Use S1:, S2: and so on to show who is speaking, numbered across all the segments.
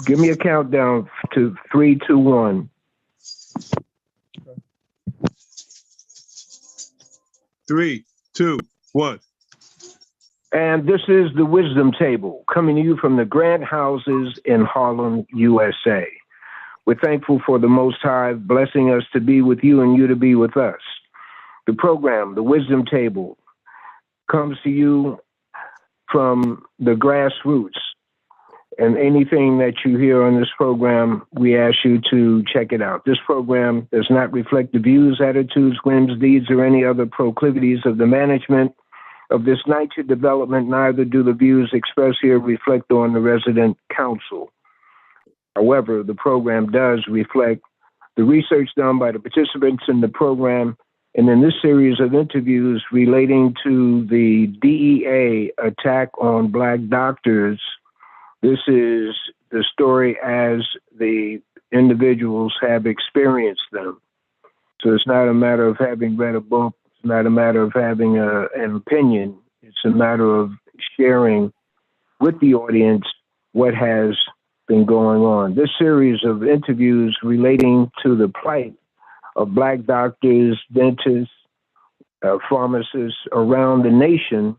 S1: Give me a countdown to 3, 2, 1.
S2: 3, 2, 1.
S1: And this is the Wisdom Table, coming to you from the Grant Houses in Harlem, USA. We're thankful for the Most High blessing us to be with you and you to be with us. The program, the Wisdom Table, comes to you from the grassroots. And anything that you hear on this program, we ask you to check it out. This program does not reflect the views, attitudes, whims, deeds, or any other proclivities of the management of this NYCHA development. Neither do the views expressed here reflect on the resident council. However, the program does reflect the research done by the participants in the program. And in this series of interviews relating to the DEA attack on Black doctors, this is the story as the individuals have experienced them. So it's not a matter of having read a book. It's not a matter of having an opinion. It's a matter of sharing with the audience what has been going on. This series of interviews relating to the plight of Black doctors, dentists, pharmacists around the nation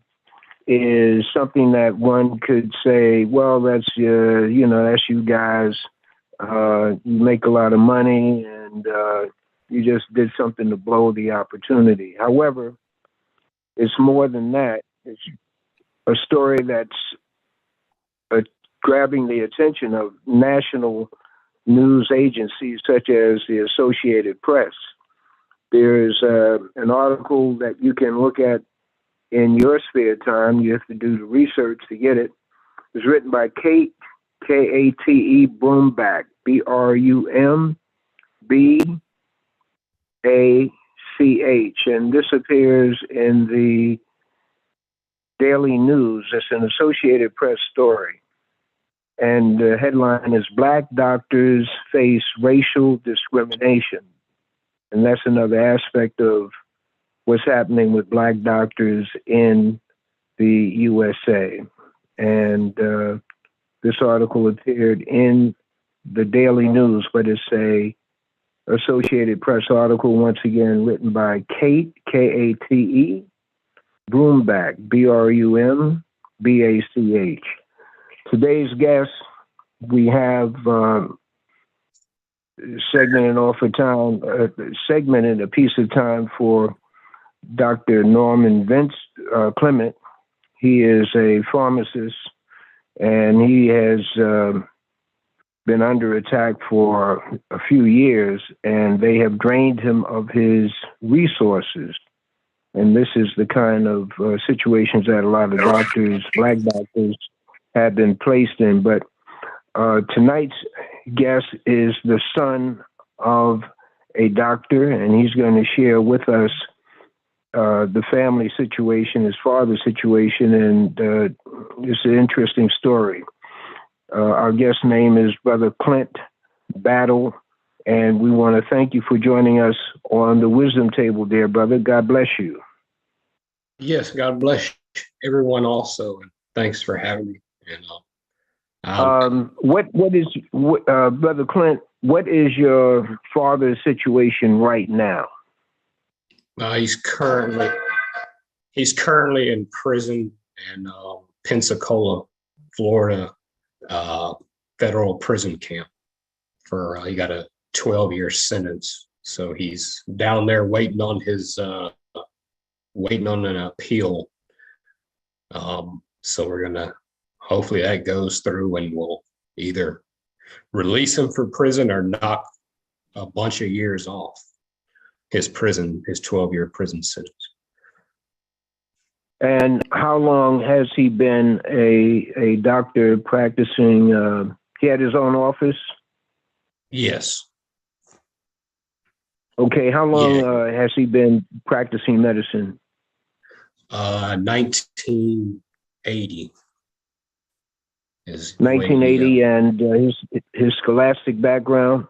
S1: is something that one could say, well, that's that's you guys. You make a lot of money, and you just did something to blow the opportunity. However, it's more than that. It's a story that's grabbing the attention of national news agencies such as the Associated Press. There's an article that you can look at in your spare time. You have to do the research to get it. It's written by Kate, K-A-T-E, Brumback, B-R-U-M-B-A-C-H. And this appears in the Daily News. It's an Associated Press story. And the headline is Black Doctors Face Racial Discrimination. And that's another aspect of what's happening with Black doctors in the USA. And this article appeared in the Daily News, but it's a Associated Press article, once again, written by Kate, K-A-T-E, Brumback, B-R-U-M-B-A-C-H. Today's guest, we have segmented a piece of time for Dr.Norm Clement. He is a pharmacist, and he has been under attack for a few years, and they have drained him of his resources. And this is the kind of situations that a lot of doctors, Black doctors, have been placed in. But tonight's guest is the son of a doctor, and he's going to share with us the family situation, his father's situation, and it's an interesting story. Our guest name is Brother Clint Battle, and we want to thank you for joining us on the Wisdom Table, dear brother. God bless you.
S3: Yes, God bless everyone also, and thanks for having me. And
S1: Brother Clint, what is your father's situation right now?
S3: He's currently in prison in Pensacola, Florida, federal prison camp for he got a 12-year sentence. So he's down there waiting on an appeal. So we're gonna hopefully that goes through, and we'll either release him from prison or knock a bunch of years off his 12-year prison sentence.
S1: And how long has he been a doctor practicing? He had his own office?
S3: Yes.
S1: Okay, how long has he been practicing medicine?
S3: 1980.
S1: 1980, and his scholastic background?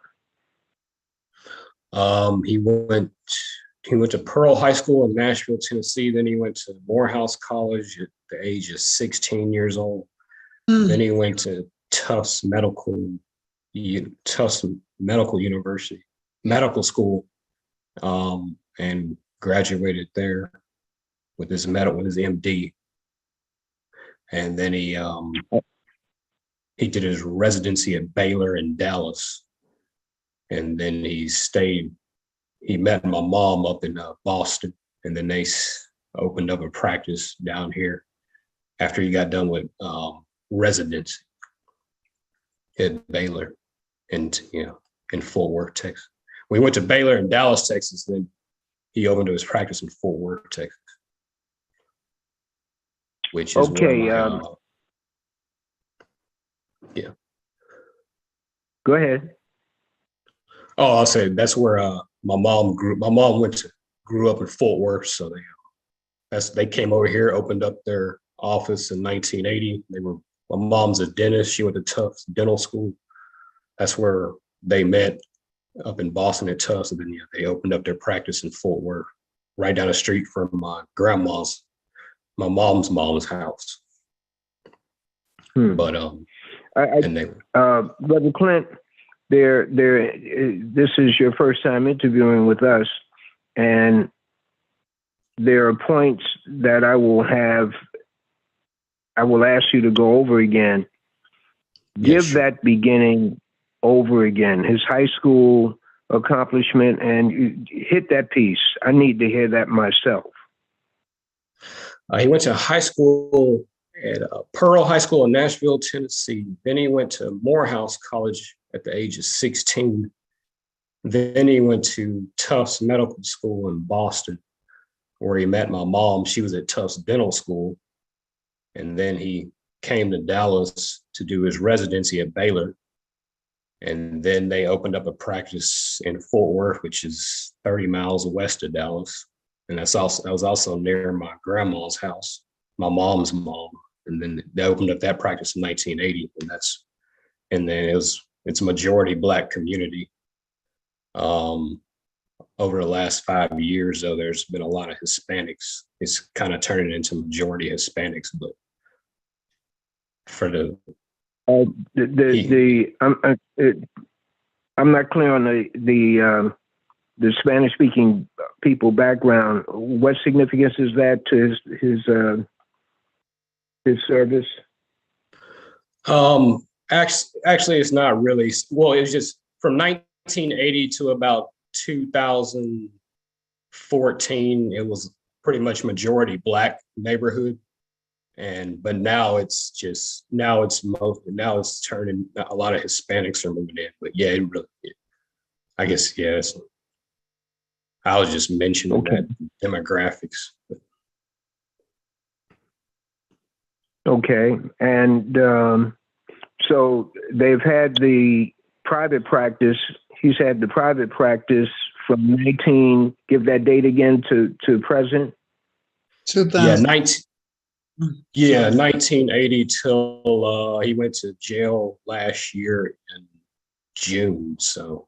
S3: He went to Pearl High School in Nashville, Tennessee. Then he went to Morehouse College at the age of 16 years old. Then he went to Tufts Tufts Medical University, medical school, and graduated there with his MD. And then he did his residency at Baylor in Dallas. And then he met my mom up in Boston, and then they opened up a practice down here after he got done with residency at Baylor and in Fort Worth, Texas. We went to Baylor in Dallas, Texas, then he opened up his practice in Fort Worth, Texas, which is
S1: okay.
S3: where
S1: Go ahead.
S3: Oh, I'll say that's where my mom grew. My mom grew up in Fort Worth, so they came over here, opened up their office in 1980. My mom's a dentist. She went to Tufts Dental School. That's where they met, up in Boston at Tufts, and then they opened up their practice in Fort Worth, right down the street from my mom's house. But
S1: Brother Clint, this is your first time interviewing with us, and there are points that I will ask you to go over again. Give that beginning over again, his high school accomplishment, and you hit that piece. I need to hear that myself.
S3: He went to high school at Pearl High School in Nashville, Tennessee. Then he went to Morehouse College at the age of 16. Then he went to Tufts Medical School in Boston, where he met my mom. She was at Tufts Dental School. And then he came to Dallas to do his residency at Baylor. And then they opened up a practice in Fort Worth, which is 30 miles west of Dallas. And that was also near my grandma's house, my mom's mom. And then they opened up that practice in 1980. And then it's a majority Black community. Over the last 5 years, though, there's been a lot of Hispanics. It's kind of turning into majority Hispanics, but for
S1: I'm not clear on the Spanish speaking people background. What significance is that to his service?
S3: Actually, it's not really. Well, it was just from 1980 to about 2014. It was pretty much majority Black neighborhood, but now it's turning. A lot of Hispanics are moving in, but yeah, I guess yes. I was just mentioning that demographics.
S1: Okay, and so they've had the private practice. He's had the private practice from 19. Give that date again to present.
S4: 2000.
S3: 1980 till he went to jail last year in June. So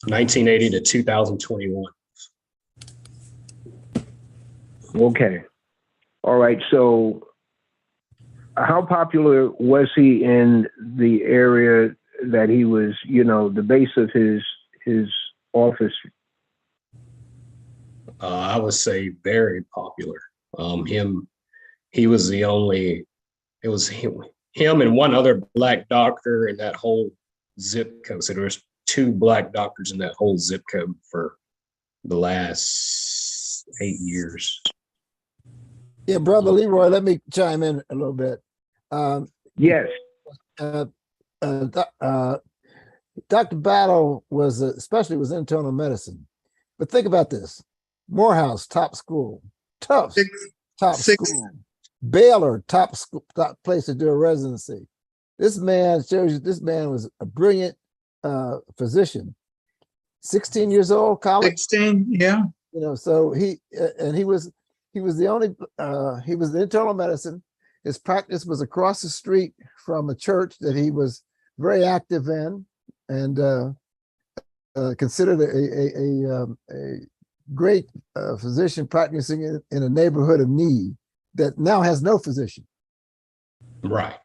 S3: 1980 to 2021.
S1: Okay. All right. So how popular was he in the area that he was, the base of his office?
S3: I would say very popular. He was the only, it was him and one other Black doctor in that whole zip code. So there was 2 Black doctors in that whole zip code for the last 8 years.
S4: Yeah, Brother Leroy, let me chime in a little bit.
S1: Yes.
S4: Dr. Battle was internal medicine. But think about this. Morehouse, top school. Tufts, top school. Baylor, top school, top place to do a residency. This man shows you this man was a brilliant physician. 16 years old, college.
S5: 16, yeah.
S4: So he was the internal medicine. His practice was across the street from a church that he was very active in, and considered a great physician practicing in a neighborhood of need that now has no physician.
S3: Right.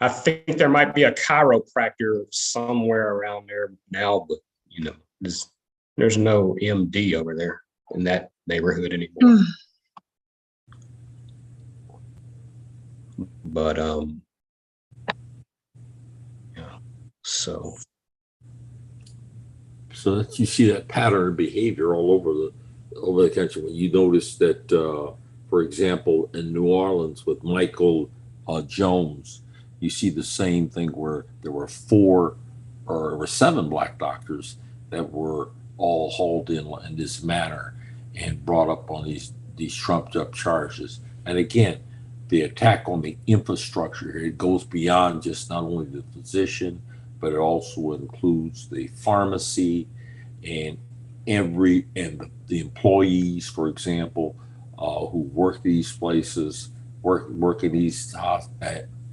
S3: I think there might be a chiropractor somewhere around there now, but there's no MD over there in that neighborhood anymore. But yeah, so
S5: that you see that pattern of behavior all over the country. When you notice that, for example, in New Orleans with Michael Jones, you see the same thing where there were 7 black doctors that were all hauled in this manner and brought up on these trumped up charges. And again, the attack on the infrastructure, it goes beyond just not only the physician, but it also includes the pharmacy and the employees, for example, who work these places, work in these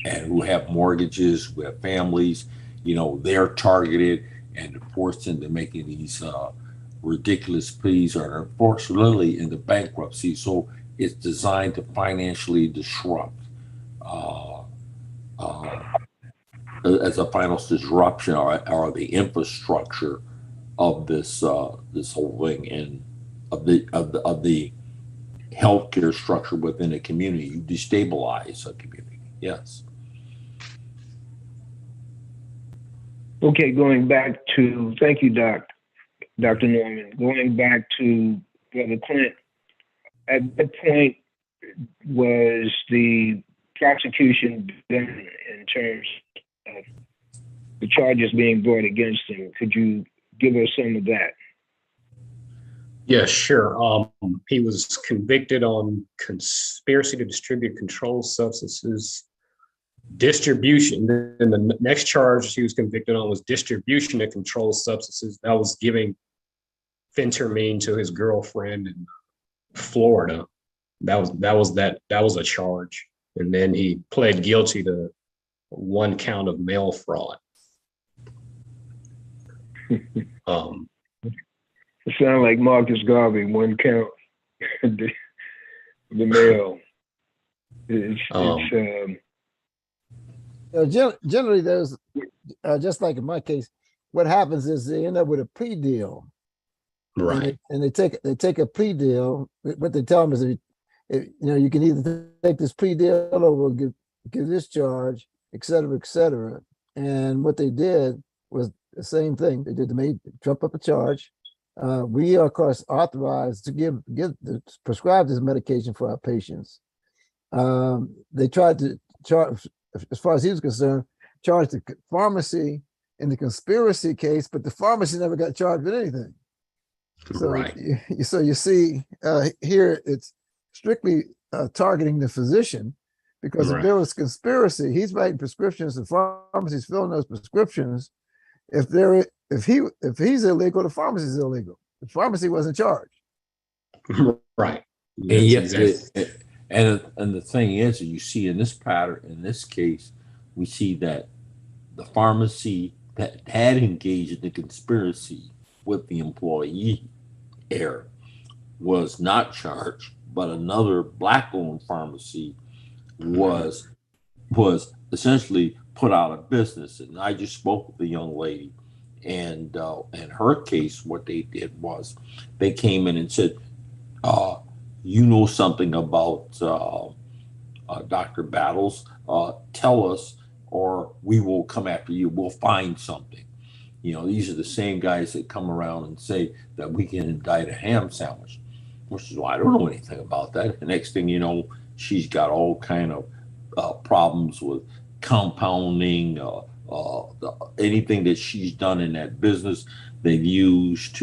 S5: and who have mortgages, who have families. They're targeted and forced into making these ridiculous pleas, or are forced literally into bankruptcy. So it's designed to financially disrupt as a final disruption or the infrastructure of this whole thing, and of the healthcare structure within a community. You destabilize a community. Yes.
S1: Okay, going back to, thank you, Dr. Norman. Going back to Brother Clint, at that point, was the prosecution done in terms of the charges being brought against him? Could you give us some of that?
S3: Yeah, sure. He was convicted on conspiracy to distribute controlled substances, distribution. Then the next charge he was convicted on was distribution of controlled substances. That was giving fentanyl to his girlfriend in Florida. That was a charge. And then he pled guilty to 1 count of mail fraud.
S1: It sounds like Marcus Garvey, 1 count, the mail.
S4: Generally, there's just like in my case, what happens is they end up with a plea deal,
S3: right?
S4: And they take a plea deal. What they tell them is, you can either take this plea deal or we'll give this charge, et cetera, et cetera. And what they did was the same thing. They trump up a charge. We are, of course, authorized to prescribe this medication for our patients. They tried to charge, as far as he was concerned, charge the pharmacy in the conspiracy case, but the pharmacy never got charged with anything. So,
S3: right.
S4: So you see, here it's strictly targeting the physician, because if there was conspiracy, he's writing prescriptions, the pharmacy's filling those prescriptions. If he's illegal, the pharmacy's illegal. The pharmacy wasn't charged.
S3: Right.
S5: And yet, and the thing is, you see in this pattern, in this case, we see that the pharmacy that had engaged in the conspiracy with the employee was not charged, but another black-owned pharmacy was essentially put out of business. And I just spoke with the young lady, and in her case, what they did was they came in and said, you know something about Dr. Battles, tell us, or we will come after you. We'll find something. These are the same guys that come around and say that we can indict a ham sandwich. Which is why I don't know anything about that. The next thing you know, she's got all kind of problems with compounding. Anything that she's done in that business, they've used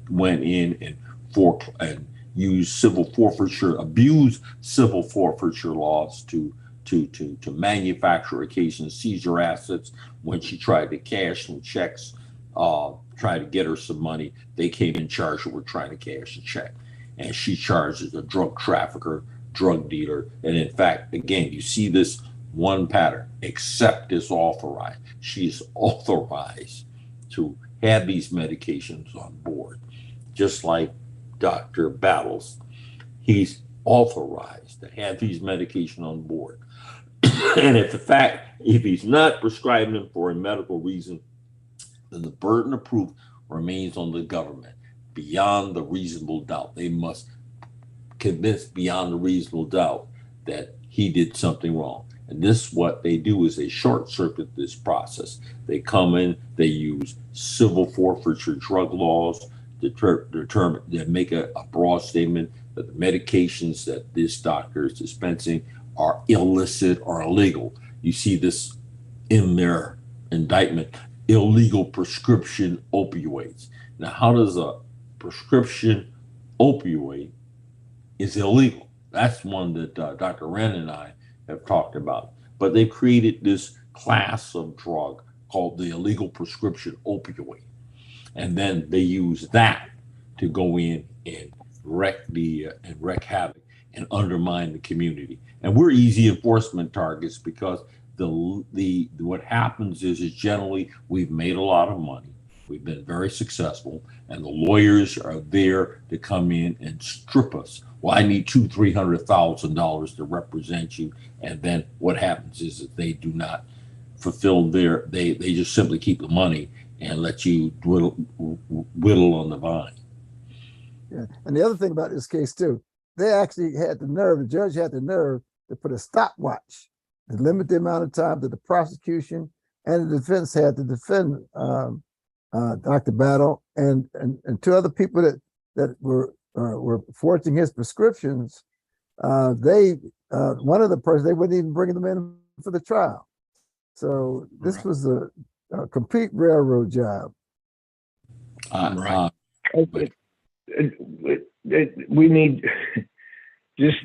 S5: went in and use civil forfeiture, abuse civil forfeiture laws to manufacture a case and seize her assets. When she tried to cash some checks, try to get her some money, they came in charged with trying to cash a check. And she charged as a drug trafficker, drug dealer. And in fact, again, you see this one pattern, except is authorized. She's authorized to have these medications on board. Just like Dr. Battles, he's authorized to have these medications on board. And if he's not prescribing them for a medical reason, then the burden of proof remains on the government beyond the reasonable doubt. They must convince beyond a reasonable doubt that he did something wrong. And this, what they do is they short circuit this process. They come in, they use civil forfeiture drug laws to determine, they make a broad statement that the medications that this doctor is dispensing are illicit or illegal. You see this in their indictment, illegal prescription opioids. Now, how does a prescription opioid is illegal? That's one that Dr. Wren and I have talked about. But they created this class of drug called the illegal prescription opioid. And then they use that to go in and wreak havoc and undermine the community. And we're easy enforcement targets because what happens is generally we've made a lot of money. We've been very successful, and the lawyers are there to come in and strip us. Well, I need $200,000-$300,000 to represent you, and then what happens is that they do not fulfill they just simply keep the money and let you whittle on the vine.
S4: Yeah. And the other thing about this case too, they actually had the nerve, the judge had the nerve to put a stopwatch and limit the amount of time that the prosecution and the defense had to defend Dr. Battle and two other people that were forging his prescriptions. One of the persons, they wouldn't even bring them in for the trial. So this was a complete railroad job.
S3: Right.
S1: We need just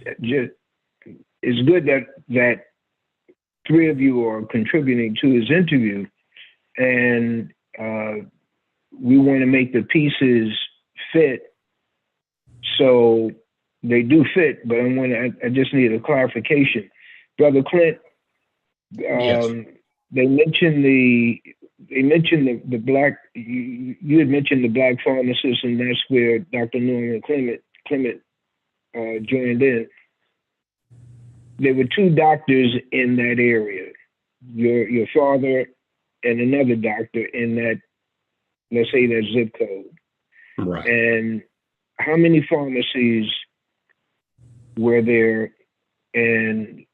S1: it's good that three of you are contributing to his interview, and we want to make the pieces fit so they do fit. But I just need a clarification, Brother Clint.
S3: Yes.
S1: They mentioned the black. You had mentioned the black pharmacist, and that's where Dr.Norm and Clement joined in. There were two doctors in that area. Your father and another doctor in that, let's say, that zip code.
S3: Right.
S1: And how many pharmacies were there, and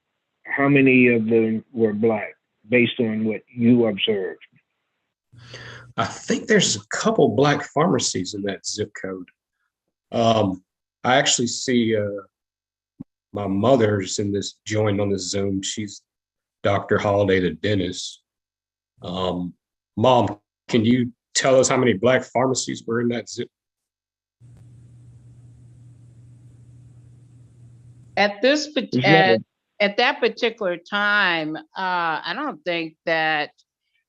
S1: how many of them were black, based on what you observed?
S3: I think there's a couple black pharmacies in that zip code. I actually see my mother's joined on this Zoom. She's Dr. Holiday, the dentist. Mom, can you tell us how many black pharmacies were in that zip?
S6: At that particular time, I don't think that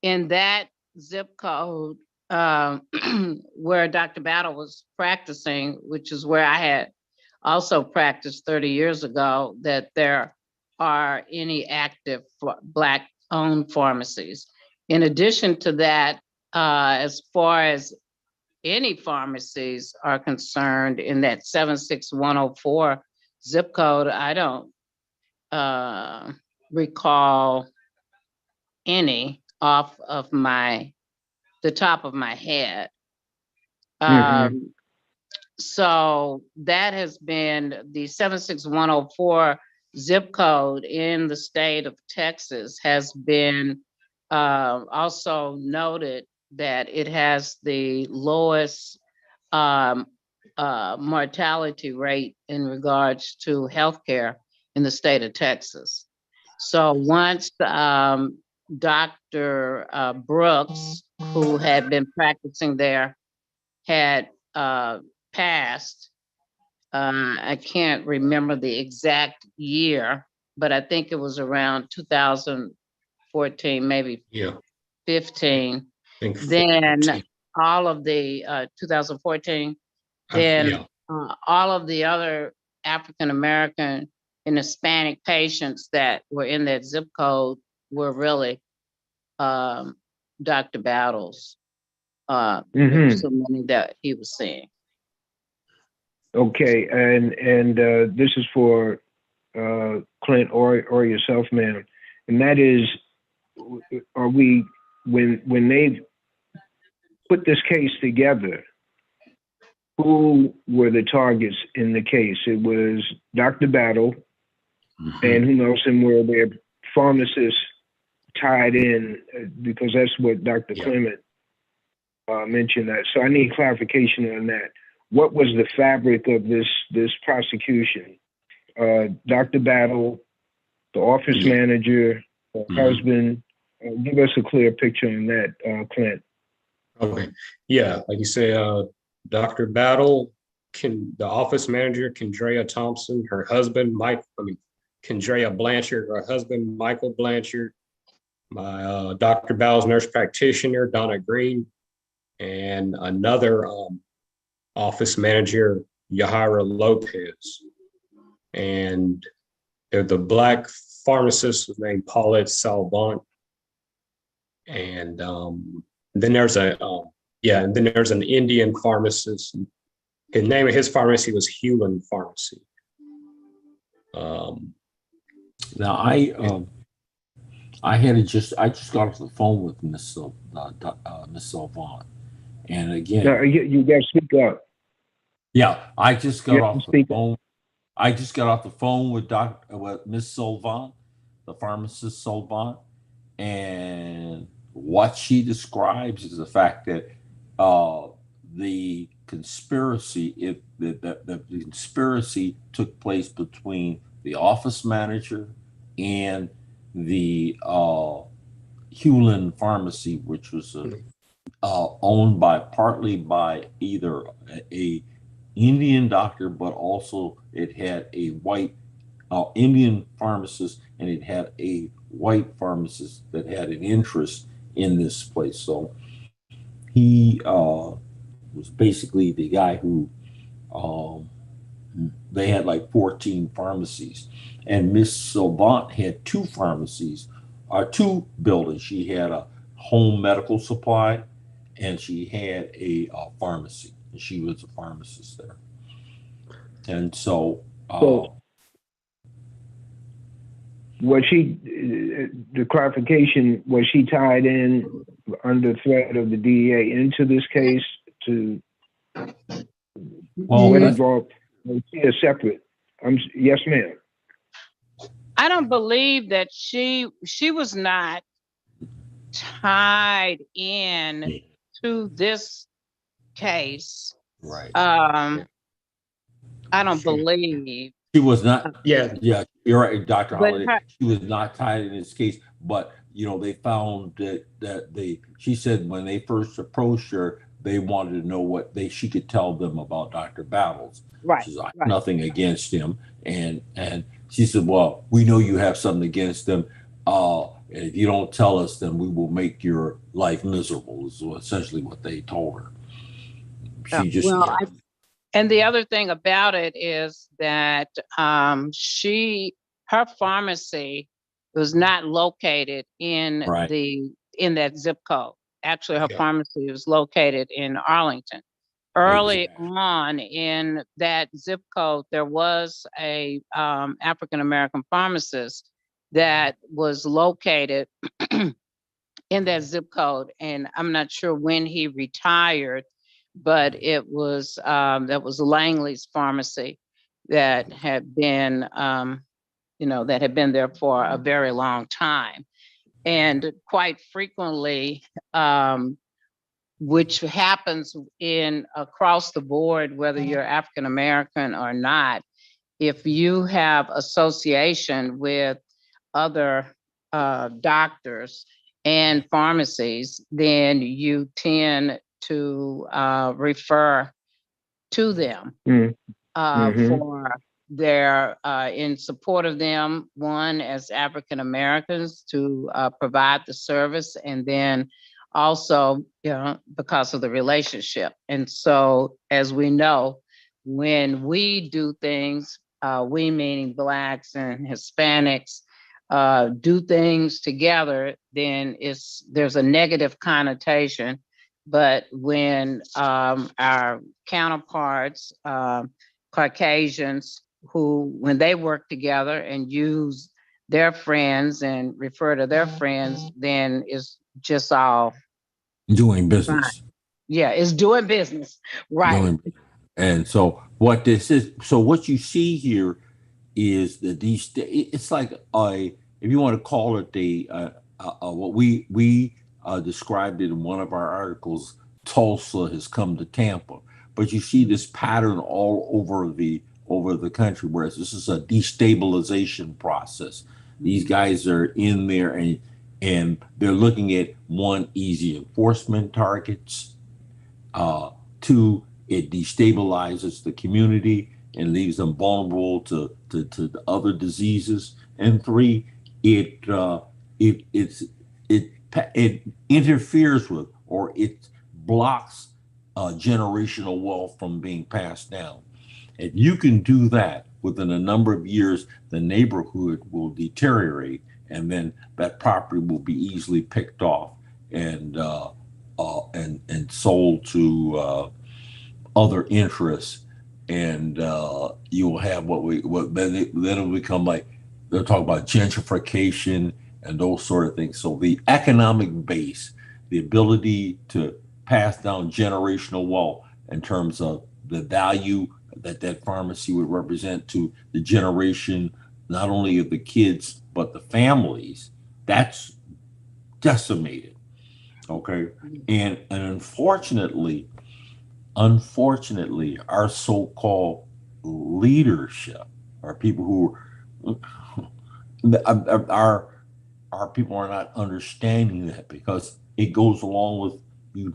S6: in that zip code where Dr. Battle was practicing, which is where I had also practiced 30 years ago, that there are any active Black-owned pharmacies. In addition to that, as far as any pharmacies are concerned in that 76104 zip code, I don't recall any off of the top of my head. So that has been the 76104 zip code in the state of Texas has been also noted that it has the lowest mortality rate in regards to healthcare in the state of Texas. So once Dr. Brooks, who had been practicing there, had passed, I can't remember the exact year, but I think it was around 2014, maybe 15. Then all of the 2014, then all of the other African American and Hispanic patients that were in that zip code were really Dr. Battle's. So many that he was seeing.
S1: Okay, and this is for Clint or yourself, ma'am. and that is, are we, when they put this case together, who were the targets in the case? It was Dr. Battle, and who knows, and were there pharmacists tied in, because that's what Dr. Clement mentioned that. So I need clarification on that. What was the fabric of this prosecution? Dr. Battle, the office manager, the husband. Give us a clear picture on that, Clint.
S3: Okay. Yeah, like you say, Dr. Battle, the office manager, Kendrea Thompson, her husband, Kendrea Blanchard, her husband, Michael Blanchard, my Dr. Battle's nurse practitioner, Donna Green, and another office manager, Yahira Lopez. And the black pharmacist was named Paulette Salvant. And then there's and then there's an Indian pharmacist. The name of his pharmacy was Hewlin Pharmacy.
S5: Now I just got off the phone with Miss Salvant, and again,
S1: no, you got to speak up.
S5: Yeah, I just got off the phone. I just got off the phone with Miss Salvant, the pharmacist Salvant, and what she describes is the fact that the conspiracy, the conspiracy took place between the office manager and the Hewlin Pharmacy, which was owned partly by either a Indian doctor, but also it had a white Indian pharmacist, and it had a white pharmacist that had an interest in this place. So he was basically the guy who they had like 14 pharmacies, and Miss Salvant had two pharmacies, two buildings. She had a home medical supply, and she had a pharmacy. She was a pharmacist there. And so
S1: was she, the clarification, was she tied in under threat of the DEA into this case to what involved? Was she a separate? Yes, ma'am.
S6: I don't believe that she was not tied in to this case.
S5: Right.
S6: I don't believe
S5: she was not.
S3: Yeah,
S5: you're right, Dr. Holiday. She was not tied in this case, but they found that she said when they first approached her, they wanted to know what she could tell them about Dr. Battles.
S6: Right.
S5: She's like, nothing against him, and she said, well, we know you have something against him. And if you don't tell us, then we will make your life miserable, is essentially what they told her. She just
S6: and the other thing about it is that her pharmacy was not located in that zip code. Actually, her pharmacy was located in Arlington. Early on in that zip code, there was a African-American pharmacist that was located in that zip code. And I'm not sure when he retired, but it was that was Langley's pharmacy that had been that had been there for a very long time. And quite frequently, which happens across the board, whether you're African American or not, if you have association with other doctors and pharmacies, then you tend to refer to them for their in support of them, one, as African Americans, to provide the service, and then also because of the relationship. And so, as we know, when we do things, we meaning Blacks and Hispanics, do things together, then there's a negative connotation. But when our counterparts, Caucasians, when they work together and use their friends and refer to their friends, then it's just all
S5: doing business.
S6: fine. Yeah, it's doing business. Right.
S5: And so what this is, so what you see here is that it's like if you want to call it what we described it in one of our articles, Tulsa has come to Tampa. But you see this pattern all over the country, whereas this is a destabilization process. These guys are in there and they're looking at one, easy enforcement targets, two, it destabilizes the community and leaves them vulnerable to other diseases. And three, it interferes with, or it blocks generational wealth from being passed down. If you can do that within a number of years, the neighborhood will deteriorate, and then that property will be easily picked off and sold to other interests, and you will have then it'll become like they'll talk about gentrification and those sort of things. So the economic base, the ability to pass down generational wealth in terms of the value that pharmacy would represent to the generation, not only of the kids but the families, that's decimated. Okay, and unfortunately, our so-called leadership, our people who our people are not understanding that, because it goes along with you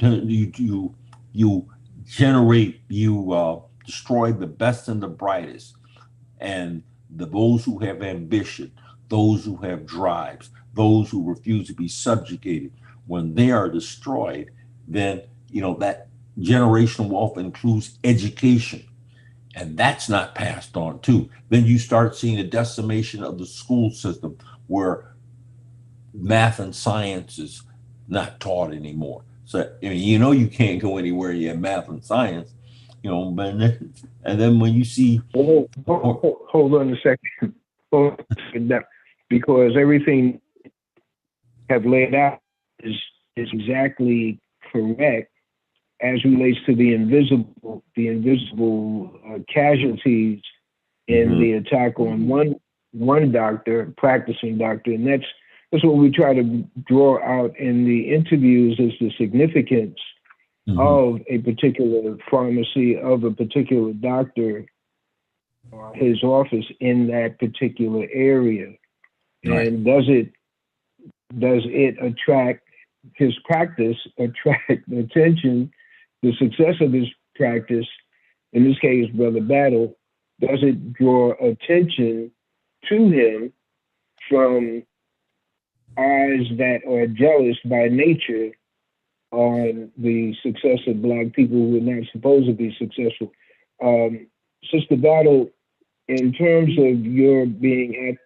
S5: destroy the best and the brightest, and those who have ambition, those who have drives, those who refuse to be subjugated. When they are destroyed, then that generational wealth includes education, and that's not passed on too. Then you start seeing a decimation of the school system, where math and science is not taught anymore. So you can't go anywhere you have math and science, but and then when you see
S1: hold on a second. Hold on a second. Because everything have laid out is exactly correct as relates to the invisible casualties in the attack on one doctor, practicing doctor, and that's what we try to draw out in the interviews, is the significance of a particular pharmacy, of a particular doctor, or his office in that particular area. Right. And does it attract his practice, attract attention, the success of his practice, in this case, Brother Battle, does it draw attention to him from eyes that are jealous by nature on the success of Black people who are not supposed to be successful? Sister Battle, in terms of your being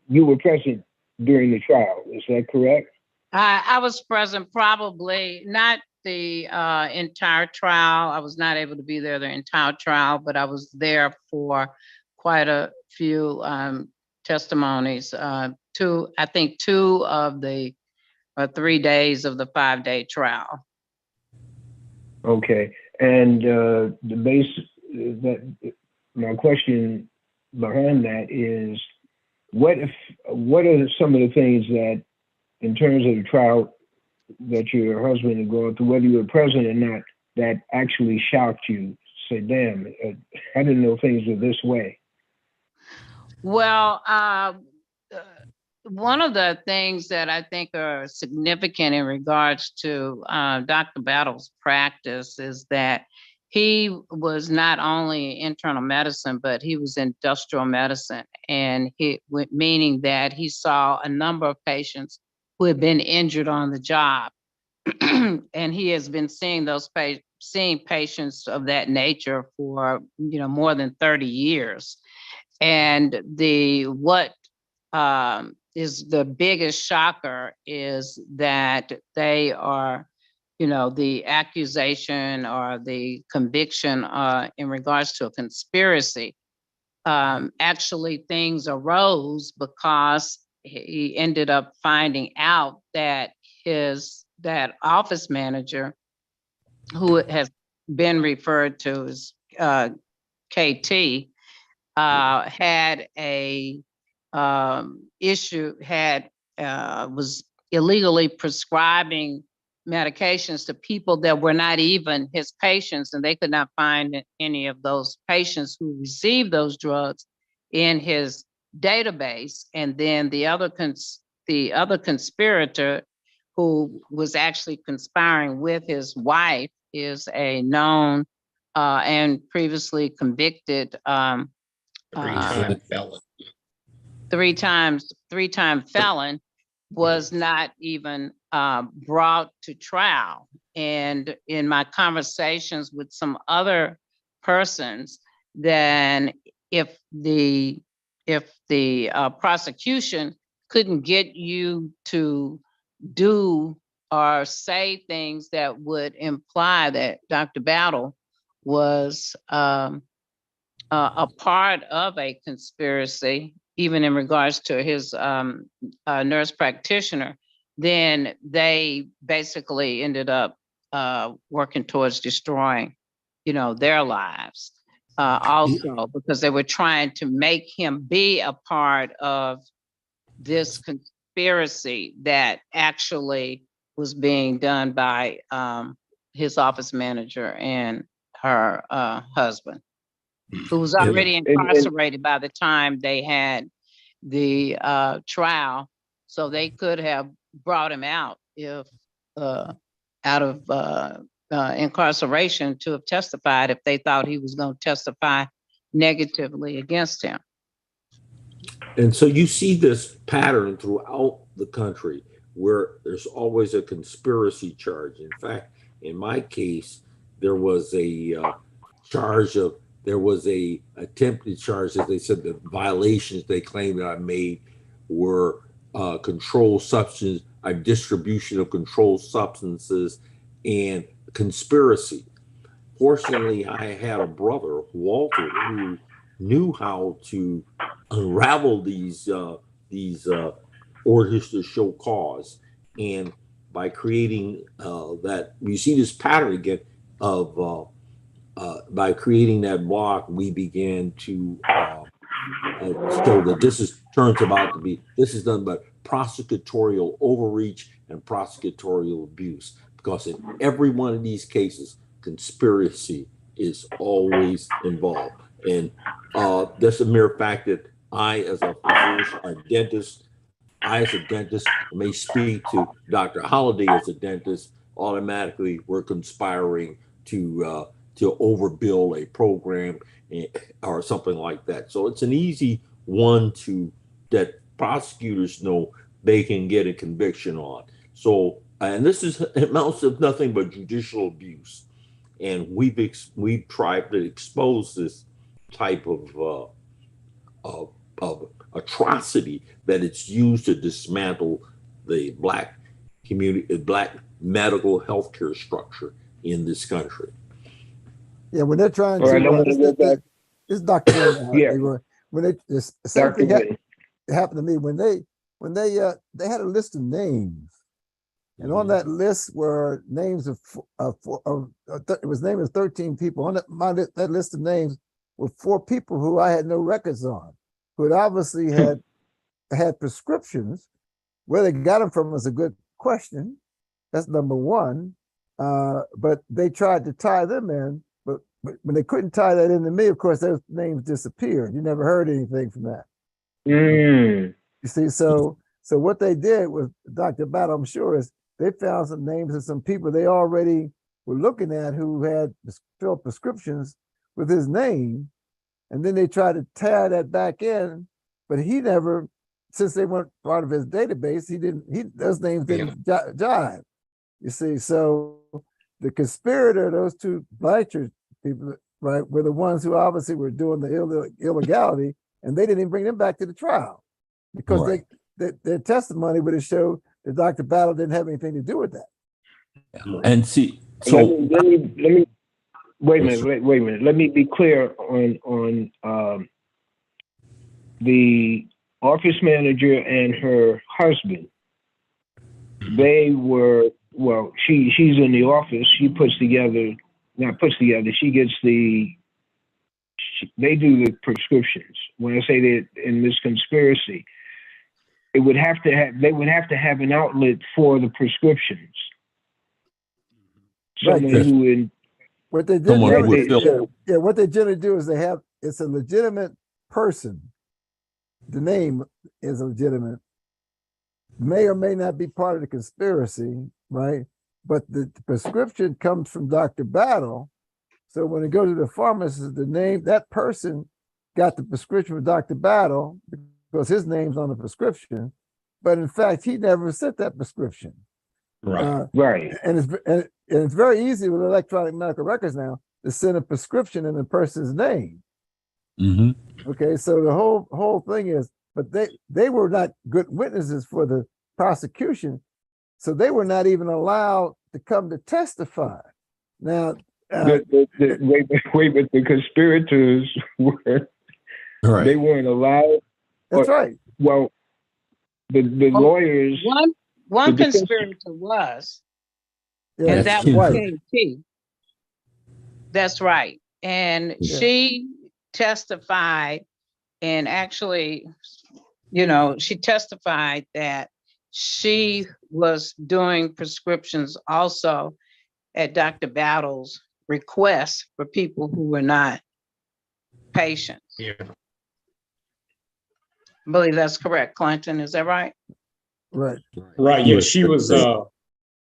S1: you were present during the trial, is that correct?
S6: I was present, probably not the entire trial. I was not able to be there the entire trial, but I was there for quite a few testimonies. I think two of the 3 days of the 5-day trial.
S1: Okay, and my question behind that is, what are some of the things that, in terms of the trial that your husband had gone through, whether you were present or not, that actually shocked you? Say, damn, I didn't know things were this way.
S6: Well, one of the things that I think are significant in regards to Dr. Battle's practice is that he was not only internal medicine, but he was industrial medicine, and meaning that he saw a number of patients who had been injured on the job, and he has been seeing seeing patients of that nature for more than 30 years. And what is the biggest shocker is that they are, the accusation or the conviction in regards to a conspiracy. Actually, things arose because he ended up finding out that that office manager, who has been referred to as KT, had a issue, was illegally prescribing medications to people that were not even his patients, and they could not find any of those patients who received those drugs in his database. And then the other conspirator, who was actually conspiring with his wife, is a known and previously convicted
S3: Three-time felon.
S6: three-time felon, was not even brought to trial. And in my conversations with some other persons, then if the prosecution couldn't get you to do or say things that would imply that Dr. Battle was a part of a conspiracy, even in regards to his nurse practitioner, then they basically ended up working towards destroying, their lives. Also, because they were trying to make him be a part of this conspiracy that actually was being done by his office manager and her husband, who was already incarcerated by the time they had the trial. So they could have brought him out if out of incarceration to have testified if they thought he was going to testify negatively against him.
S5: And so you see this pattern throughout the country where there's always a conspiracy charge. In fact, in my case, there was a attempted charge that they said the violations they claimed that I made were controlled substance, a distribution of controlled substances, and conspiracy. Fortunately, I had a brother, Walter, who knew how to unravel these orders to show cause, and by creating that, you see this pattern again of by creating that block, we began to show that this is done by prosecutorial overreach and prosecutorial abuse, because in every one of these cases, conspiracy is always involved. And that's a mere fact that I, as a physician, I as a dentist may speak to Dr. Holliday as a dentist, automatically we're conspiring to overbill a program or something like that. So it's an easy one that prosecutors know they can get a conviction on. So, and this amounts to nothing but judicial abuse. And we've tried to expose this type of atrocity that it's used to dismantle the Black community, Black medical healthcare structure in this country.
S4: Yeah, when they're trying to, this Dr. Leroy, when the same thing happened to me when they had a list of names, and on that list were names of it was named as 13 people. On that list of names were 4 people who I had no records on, who had obviously had prescriptions. Where they got them from was a good question. That's number one. But they tried to tie them in. But when they couldn't tie that into me, of course, those names disappeared. You never heard anything from that. You see, so what they did with Dr. Battle, I'm sure, is they found some names of some people they already were looking at who had filled prescriptions with his name, and then they tried to tie that back in, but he never, since they weren't part of his database, those names didn't jive. You see, so the conspirator, those 2 Blanchard people, right, were the ones who obviously were doing the illegality, and they didn't even bring them back to the trial because their testimony would have showed that Dr. Battle didn't have anything to do with that.
S5: And see, so
S1: let me wait a minute. Let me be clear on the office manager and her husband. They were, well, she's in the office. She gets they do the prescriptions. When I say that in this conspiracy, they would have to have an outlet for the prescriptions.
S4: Right.
S1: Someone who in
S4: What they did,
S5: Someone who would
S1: they-
S5: fill.
S4: what they generally do is it's a legitimate person. The name is legitimate, may or may not be part of the conspiracy, right? But the prescription comes from Dr. Battle. So when it goes to the pharmacist, the name, that person got the prescription for Dr. Battle because his name's on the prescription. But in fact, he never sent that prescription.
S3: Right.
S1: right.
S4: And it's very easy with electronic medical records now to send a prescription in a person's name.
S5: Mm-hmm.
S4: Okay, so the whole thing is, but they were not good witnesses for the prosecution, so they were not even allowed to come to testify. Now,
S1: Wait, but the conspirators were
S5: Right.
S1: they weren't allowed.
S4: that's right.
S1: Well, the lawyers.
S6: One
S1: the defense-
S6: conspirator was,
S4: Yeah,
S6: and
S5: that's
S6: that was
S4: right.
S6: KT. That's right. And
S4: Yeah.
S6: she testified, and actually, she testified that she was doing prescriptions also at Dr. Battle's request for people who were not patients.
S3: Yeah.
S6: I believe that's correct, Clinton. Is that right?
S4: Right.
S3: Right. Yeah. She was.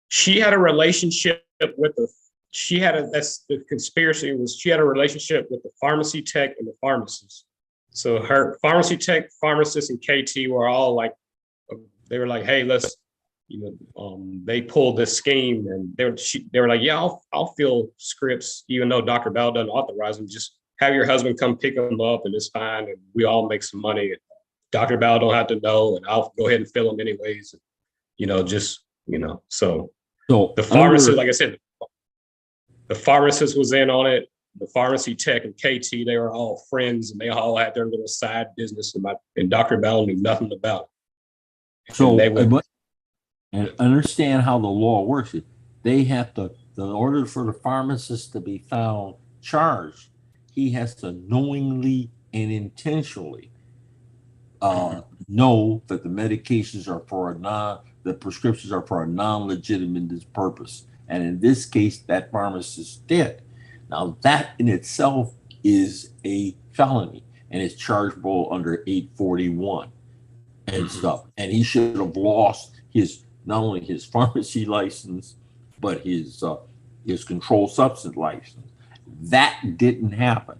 S3: She had a relationship with that's the conspiracy was. She had a relationship with the pharmacy tech and the pharmacist. So her pharmacy tech, pharmacist, and KT were all like, they were like, hey, let's, they pulled this scheme, and they were like, yeah, I'll fill scripts even though Dr. Bell doesn't authorize them. Just have your husband come pick them up, and it's fine, and we all make some money. Dr. Bell don't have to know, and I'll go ahead and fill them anyways. So the pharmacist, like I said, the pharmacist was in on it. The pharmacy tech and KT, they were all friends, and they all had their little side business, and Dr. Bell knew nothing about it.
S5: So, and understand how the law works. They have to, in order for the pharmacist to be found charged, he has to knowingly and intentionally know that the medications are for the prescriptions are for a non-legitimate purpose. And in this case, that pharmacist did. Now that in itself is a felony, and it's chargeable under 841 and stuff. And he should have lost not only his pharmacy license, but his controlled substance license. That didn't happen.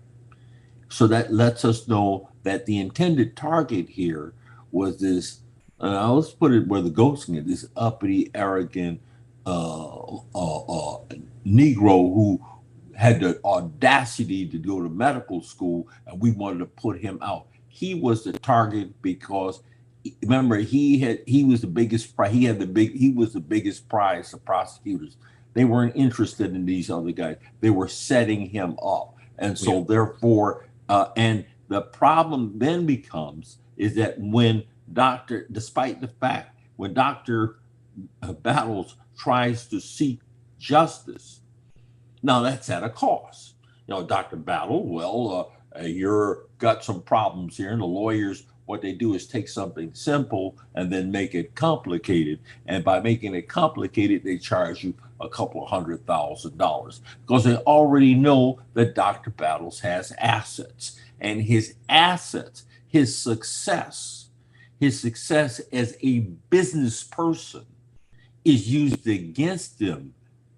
S5: So that lets us know that the intended target here was this, let's put it where the ghost can get, this uppity, arrogant Negro who had the audacity to go to medical school, and we wanted to put him out. He was the target because, remember, he was the biggest prize. He was the biggest prize for prosecutors. They weren't interested in these other guys. They were setting him up, and so therefore, and the problem then becomes is that when despite the fact when Dr. Battles tries to seek justice, now that's at a cost. Dr. Battle, you're got some problems here, and the lawyers, what they do is take something simple and then make it complicated. And by making it complicated, they charge you a couple of $100,000 because they already know that Dr. Battles has assets, and his assets, his success as a business person is used against them,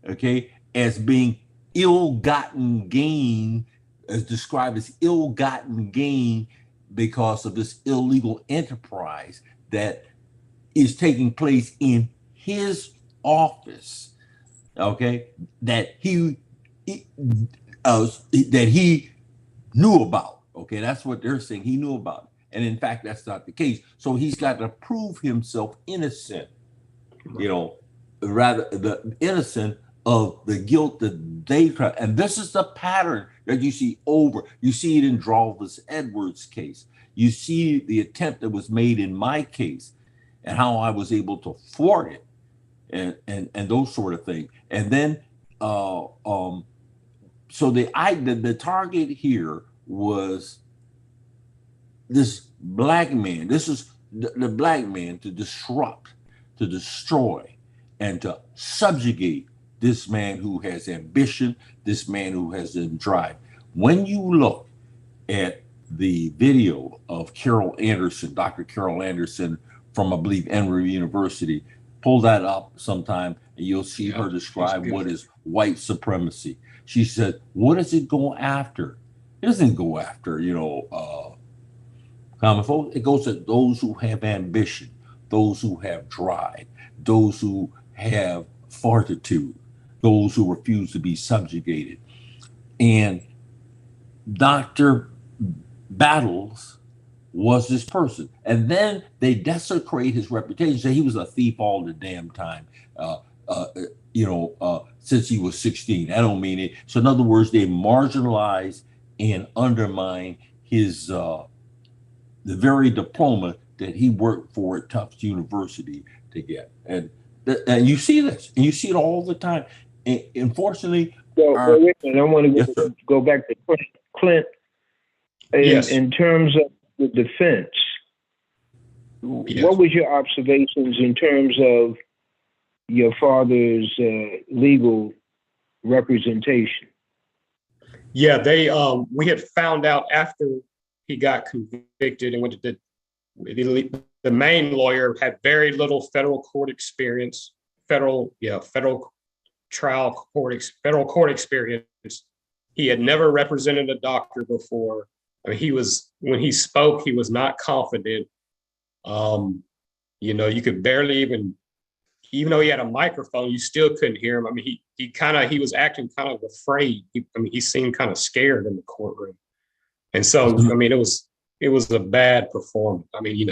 S5: okay, as being ill-gotten gain, as described as ill-gotten gain because of this illegal enterprise that is taking place in his office, okay, that he knew about. Okay, that's what they're saying. He knew about it. And in fact, that's not the case. So he's got to prove himself innocent, rather the innocent of the guilt that they try. And this is the pattern that you see you see it in Drawless Edwards' case. You see the attempt that was made in my case and how I was able to thwart it and those sort of things. And then so the target here was this black man. This is the black man to disrupt, to destroy, and to subjugate this man who has ambition, this man who has drive. When you look at the video of Carol Anderson, Dr. Carol Anderson from, I believe, Emory University, pull that up sometime and you'll see her describe what is white supremacy. She said, what does it go after? It doesn't go after, common folk. It goes at those who have ambition, those who have drive, those who have fortitude, those who refuse to be subjugated. And Dr. Battles was this person. And then they desecrate his reputation, say he was a thief all the damn time, since he was 16. I don't mean it. So in other words, they marginalize and undermine his the very diploma that he worked for at Tufts University to get. And you see this, and you see it all the time. And unfortunately,
S1: I want to go back to Clint. In terms of the defense, what was your observations in terms of your father's legal representation?
S3: Yeah, we had found out after he got convicted and went to the main lawyer had very little federal court experience, federal court experience. He had never represented a doctor before. I mean, when he spoke, he was not confident. You could barely even though he had a microphone, you still couldn't hear him. I mean, he was acting kind of afraid. He seemed kind of scared in the courtroom. And so, I mean, it was a bad performance. I mean, he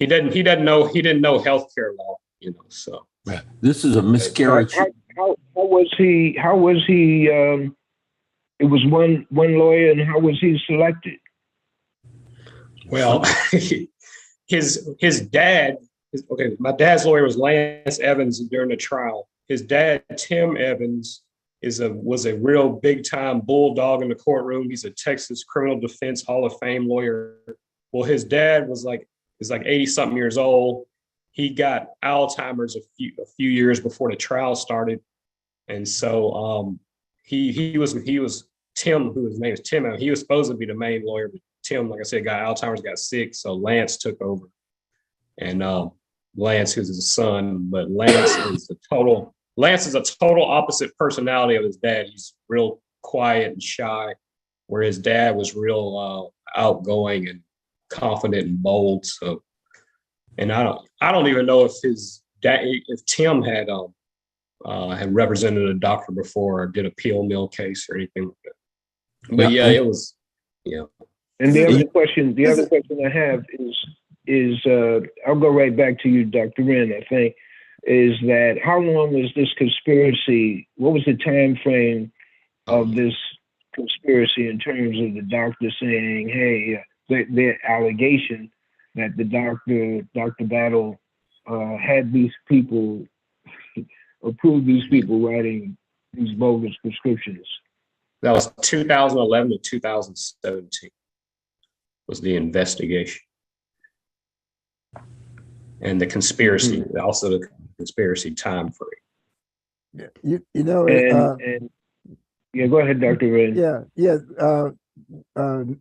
S3: didn't know healthcare law, so.
S5: Yeah, this is a miscarriage.
S1: How was he? It was one lawyer, and how was he selected?
S3: Well, his dad. My dad's lawyer was Lance Evans during the trial. His dad, Tim Evans, was a real big time bulldog in the courtroom. He's a Texas Criminal Defense Hall of Fame lawyer. Well, his dad was like 80 something years old. He got Alzheimer's a few years before the trial started, and so he was Tim, who his name is Tim. He was supposed to be the main lawyer, but Tim, like I said, got Alzheimer's, got sick, so Lance took over. And Lance, who's his son, but Lance is a total opposite personality of his dad. He's real quiet and shy, where his dad was real outgoing and confident and bold. So, and I don't even know if Tim had represented a doctor before or did a peel mill case or anything like that. But it was.
S1: And the other question I have is I'll go right back to you, Dr. Wren, I think, is that how long was this conspiracy? What was the time frame of this conspiracy in terms of the doctor saying, hey, the allegation that the Dr. Battle had these people, approved these people writing these bogus prescriptions?
S3: That was 2011 to 2017 was the investigation. And the conspiracy, also the conspiracy time frame.
S1: Yeah, go ahead, Dr. Wren.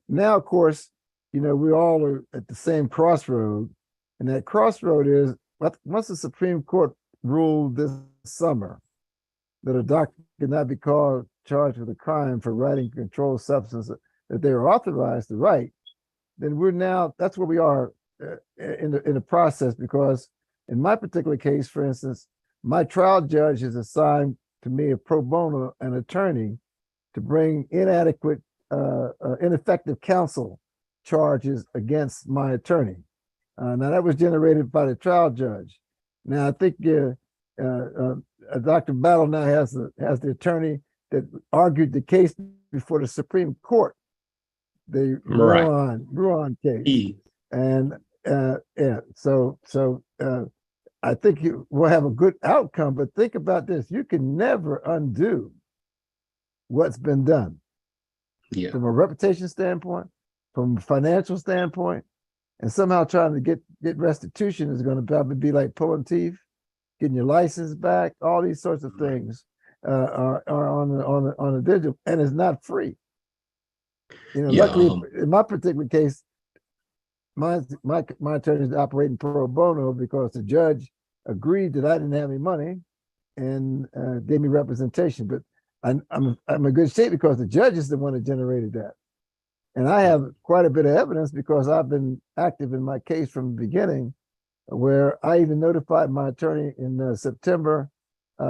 S4: Now, of course, we all are at the same crossroad, and that crossroad is once the Supreme Court ruled this summer that a doctor could not be charged with a crime for writing controlled substance that they were authorized to write, then that's where we are in the process, because in my particular case, for instance, my trial judge has assigned to me a pro bono an attorney to bring ineffective counsel charges against my attorney. Now that was generated by the trial judge. Now I think Dr. Battle now has the attorney that argued the case before the Supreme Court. the
S3: Right.
S4: Ruan case.
S3: E.
S4: And yeah, so I think you will have a good outcome, but think about this. You can never undo what's been done
S3: Yeah.
S4: from a reputation standpoint, from a financial standpoint, and somehow trying to get restitution is going to probably be like pulling teeth, getting your license back. All these sorts of things are on a digital, and it's not free. You know,
S3: Yeah,
S4: luckily in my particular case, my attorney is operating pro bono because the judge agreed that I didn't have any money and gave me representation. But I'm in good shape because the judge is the one that generated that. And I have quite a bit of evidence because I've been active in my case from the beginning, where I even notified my attorney in November the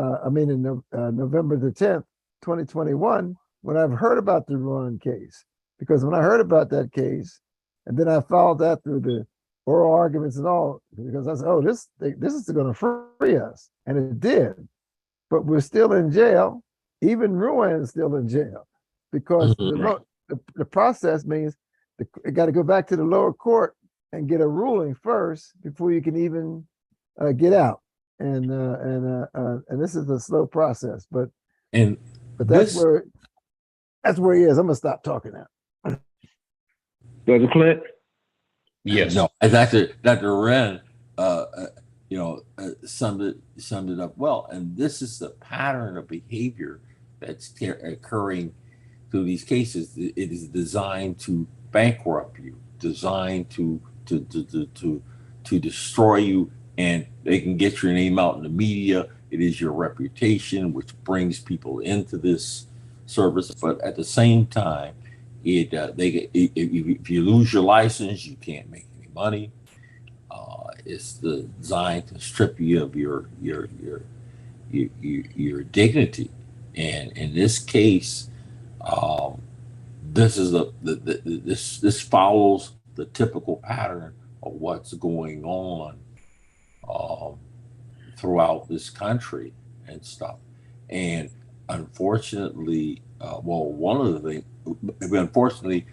S4: 10th, 2021, when I've heard about the Ruan case. Because when I heard about that case, and then I followed that through the oral arguments and all, because I said, oh, this is going to free us. And it did. But we're still in jail. Even Ruan is still in jail because the process means it got to go back to the lower court and get a ruling first before you can even get out. And this is a slow process, but that's where he is. I'm gonna stop talking now.
S1: Brother Clint.
S3: Yes.
S5: No, Dr. Wren, summed it up well. And this is the pattern of behavior that's occurring through these cases. It is designed to bankrupt you, designed to destroy you, and they can get your name out in the media. It is your reputation which brings people into this service, but at the same time, if you lose your license, you can't make any money. It's designed to strip you of your dignity, and in this case, this is this follows the typical pattern of what's going on throughout this country and stuff. And unfortunately, one of the things, unfortunately,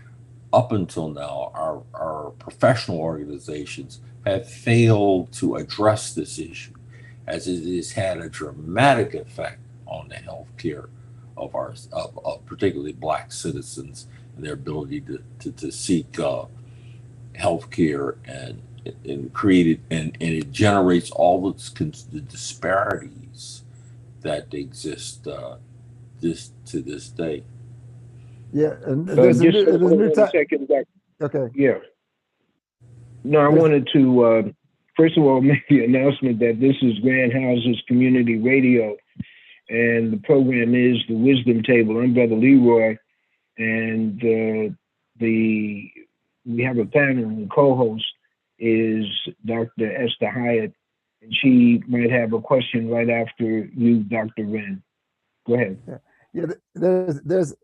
S5: up until now, our professional organizations have failed to address this issue, as it has had a dramatic effect on the health care of particularly Black citizens and their ability to seek health care, and created and it generates all the disparities that exist to this day.
S4: Yeah, and there's a new
S1: second,
S4: okay.
S1: Yeah. No, I wanted to first of all make the announcement that this is Grand Houses Community Radio, and the program is the Wisdom Table. I'm Brother Leroy, and we have a panel, and the co-host is Dr. Esther Hyatt, and she might have a question right after you, Dr. Wren. Go ahead.
S4: Yeah, there's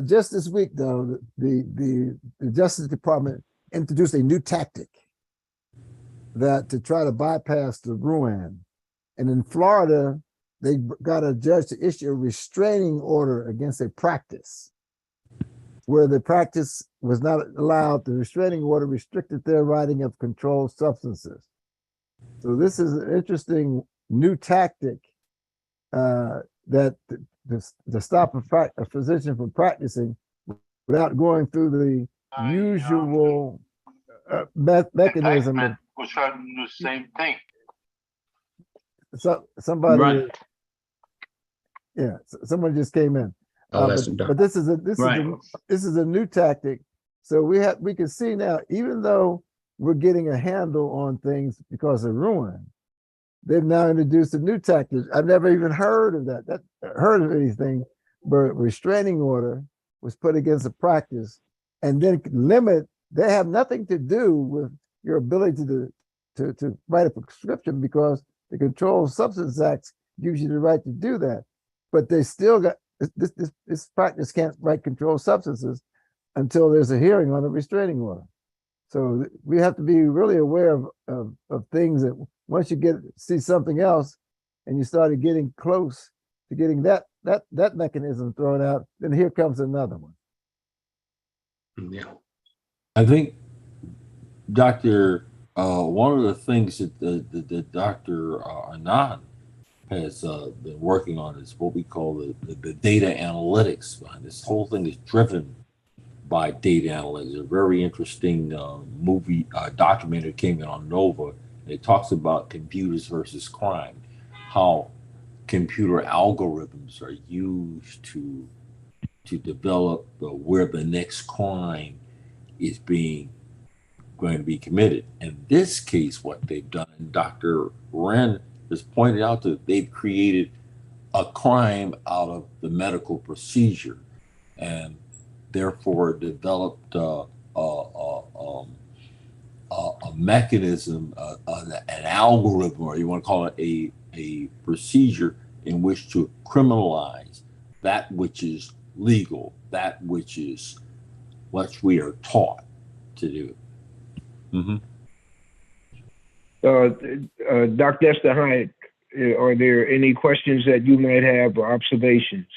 S4: just this week though, the Justice Department introduced a new tactic that to try to bypass the Ruan. And in Florida, they got a judge to issue a restraining order against a practice where the practice was not allowed. The restraining order restricted their writing of controlled substances. So this is an interesting new tactic that to stop a physician from practicing without going through the usual mechanism.
S7: Was trying to do the same thing.
S4: So somebody,
S2: Right.
S4: Someone just came in. But this is a new tactic. So we can see now, even though we're getting a handle on things because of Ruan, they've now introduced a new tactic. I've never even heard of anything, but restraining order was put against a practice, and then they have nothing to do with your ability to write a prescription, because the Controlled Substance Act gives you the right to do that. But they still got this practice can't write controlled substances until there's a hearing on a restraining order. So we have to be really aware of things that once you see something else and you started getting close to getting that mechanism thrown out, then here comes another one.
S3: Yeah.
S5: I think, Doctor, one of the things that the Doctor Anand has been working on is what we call the data analytics. This whole thing is driven by data analytics. A very interesting movie documentary came in on Nova. And it talks about computers versus crime, how computer algorithms are used to develop where the next crime is going to be committed. In this case, what they've done, and Dr. Wren has pointed out that they've created a crime out of the medical procedure, and therefore developed a mechanism, an algorithm, or you want to call it a procedure in which to criminalize that which is legal, that which is what we are taught to do. Mm-hmm.
S1: Dr. Esther Hyatt, are there any questions that you might have or observations?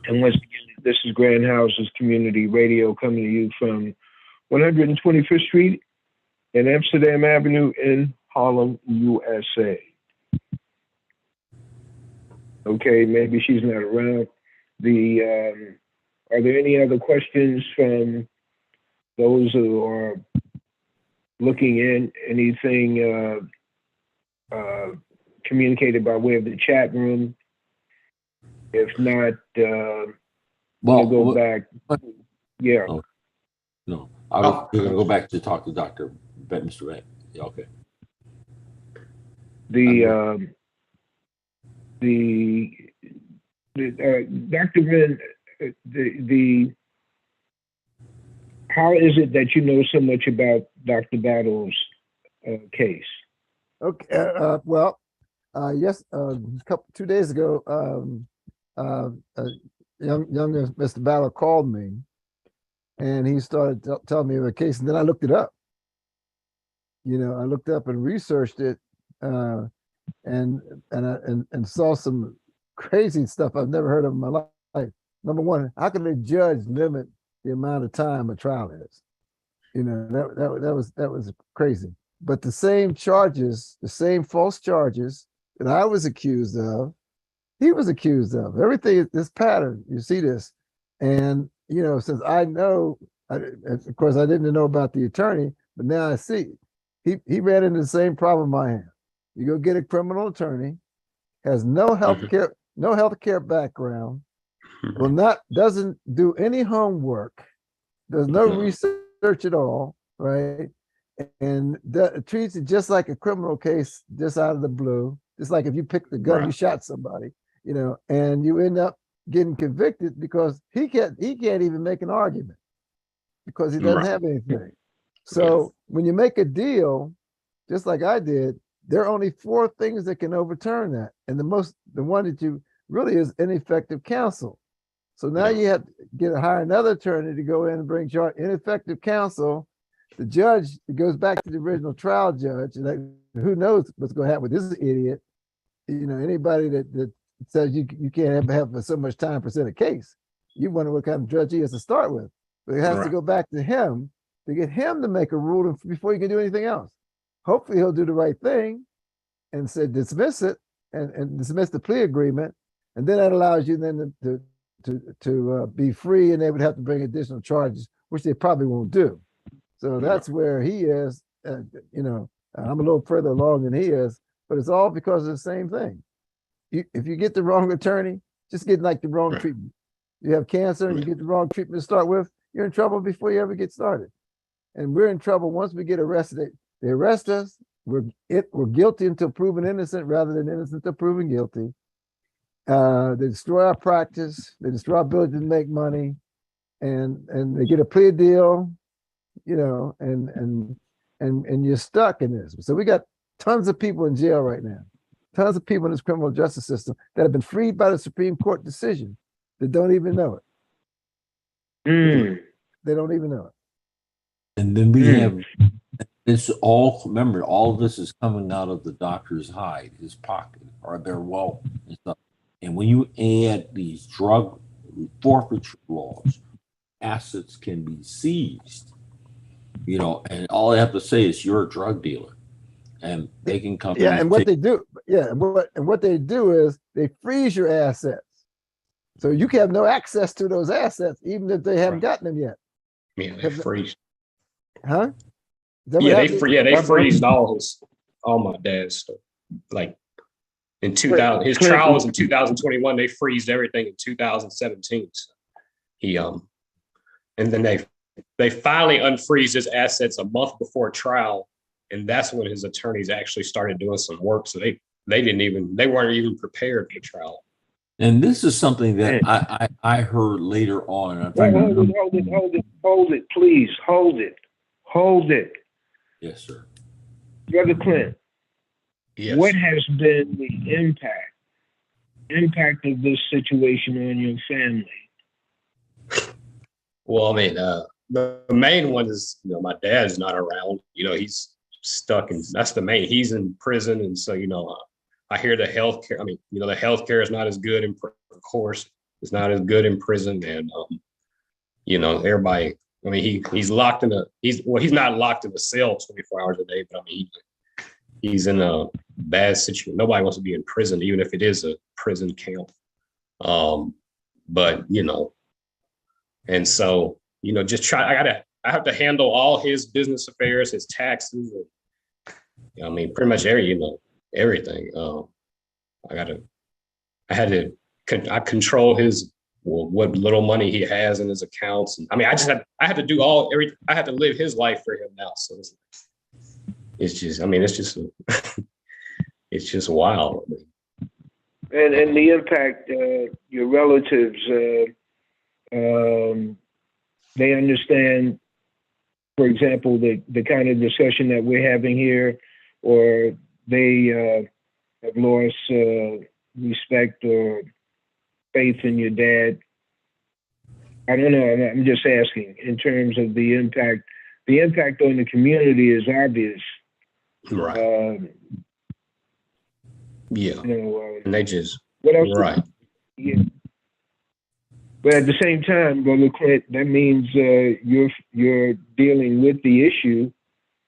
S1: And once again, this is Grand Houses Community Radio coming to you from 125th Street and Amsterdam Avenue in Harlem, USA. Okay, maybe she's not around. Are there any other questions from those who are looking in? Anything communicated by way of the chat room? If not, we'll go back. Yeah.
S5: No, I was going to go back to talk to Mr. Beck. Yeah, okay.
S1: Dr. Wren, how is it that you know so much about Dr. Battle's case?
S4: Okay. Well, yes. 2 days ago, young Mr. Battle called me, and he started telling me of a case, and then I looked it up. I looked up and researched it, and saw some crazy stuff I've never heard of in my life. Number one, how can a judge limit the amount of time a trial is? That was crazy. But the same charges, the same false charges that I was accused of, he was accused of. Everything, this pattern, you see this. And, since I know, of course, I didn't know about the attorney, but now I see he ran into the same problem I have. You go get a criminal attorney, has no health care background, doesn't do any homework, does no research at all, right? And treats it just like a criminal case, just out of the blue. Just like if you picked the gun, you shot somebody, and you end up getting convicted because he can't even make an argument because he doesn't have anything. So when you make a deal, just like I did, there are only 4 things that can overturn that. And the one that you really is ineffective counsel. So now you have to hire another attorney to go in and bring charge. Ineffective counsel, the judge, it goes back to the original trial judge, and who knows what's going to happen with this idiot. Anybody that says you can't have so much time present a case, you wonder what kind of judge he has to start with. But it has to go back to him to get him to make a ruling before you can do anything else. Hopefully he'll do the right thing and say dismiss it and dismiss the plea agreement, and then that allows you then to be free, and they would have to bring additional charges, which they probably won't do. So that's where he is. I'm a little further along than he is, but it's all because of the same thing. If you get the wrong attorney, just get the wrong treatment. You have cancer and you get the wrong treatment to start with, you're in trouble before you ever get started. And we're in trouble once we get arrested. They arrest us. We're guilty until proven innocent rather than innocent until proven guilty. They destroy our practice. They destroy our ability to make money, and they get a plea deal, and you're stuck in this. So we got tons of people in jail right now, tons of people in this criminal justice system that have been freed by the Supreme Court decision that don't even know it. They don't even know it.
S5: And then we have this remember, all of this is coming out of the doctor's hide, his pocket, or their wealth and stuff. And when you add these drug forfeiture laws, assets can be seized, you know, and all they have to say is you're a drug dealer, and they can come.
S4: Yeah, and what they do, and what they do is they freeze your assets, so you can have no access to those assets, even if they haven't gotten them yet.
S3: Yeah, they freeze.
S4: Huh?
S3: Yeah, they freezed all my dad's stuff. Like in 2000, his trial was in 2021. They freezed everything in 2017. So he and then they finally unfreezed his assets a month before trial, and that's when his attorneys actually started doing some work. So they weren't even prepared for trial.
S5: And this is something that I heard later on.
S1: Hold it, please. Hold it.
S5: Yes, sir.
S1: Brother Clint.
S3: Yes.
S1: What has been the impact of this situation on your family?
S3: Well, I mean, the main one is, you know, my dad's not around. You know, he's stuck, and that's the main. He's in prison, and so, you know, I hear the healthcare. I mean, you know, the healthcare is not as good of course, it's not as good in prison, and you know, everybody. I mean, he's locked in he's not locked in a cell 24 hours a day, but I mean, he's in a bad situation. Nobody wants to be in prison, even if it is a prison camp. But you know, and so, you know, I have to handle all his business affairs, his taxes, and, you know, I mean, pretty much everything. I control what little money he has in his accounts. And I mean, I had to do I had to live his life for him now. So it's just wild.
S1: And the impact, your relatives, they understand, for example, the kind of discussion that we're having here, or they have lost respect or faith in your dad. I don't know. I'm just asking in terms of the impact. The impact on the community is obvious.
S3: Right. Yeah.
S1: You know,
S3: and they just,
S1: what else?
S3: Right.
S1: Yeah. But at the same time, Brother Clint, that means you're dealing with the issue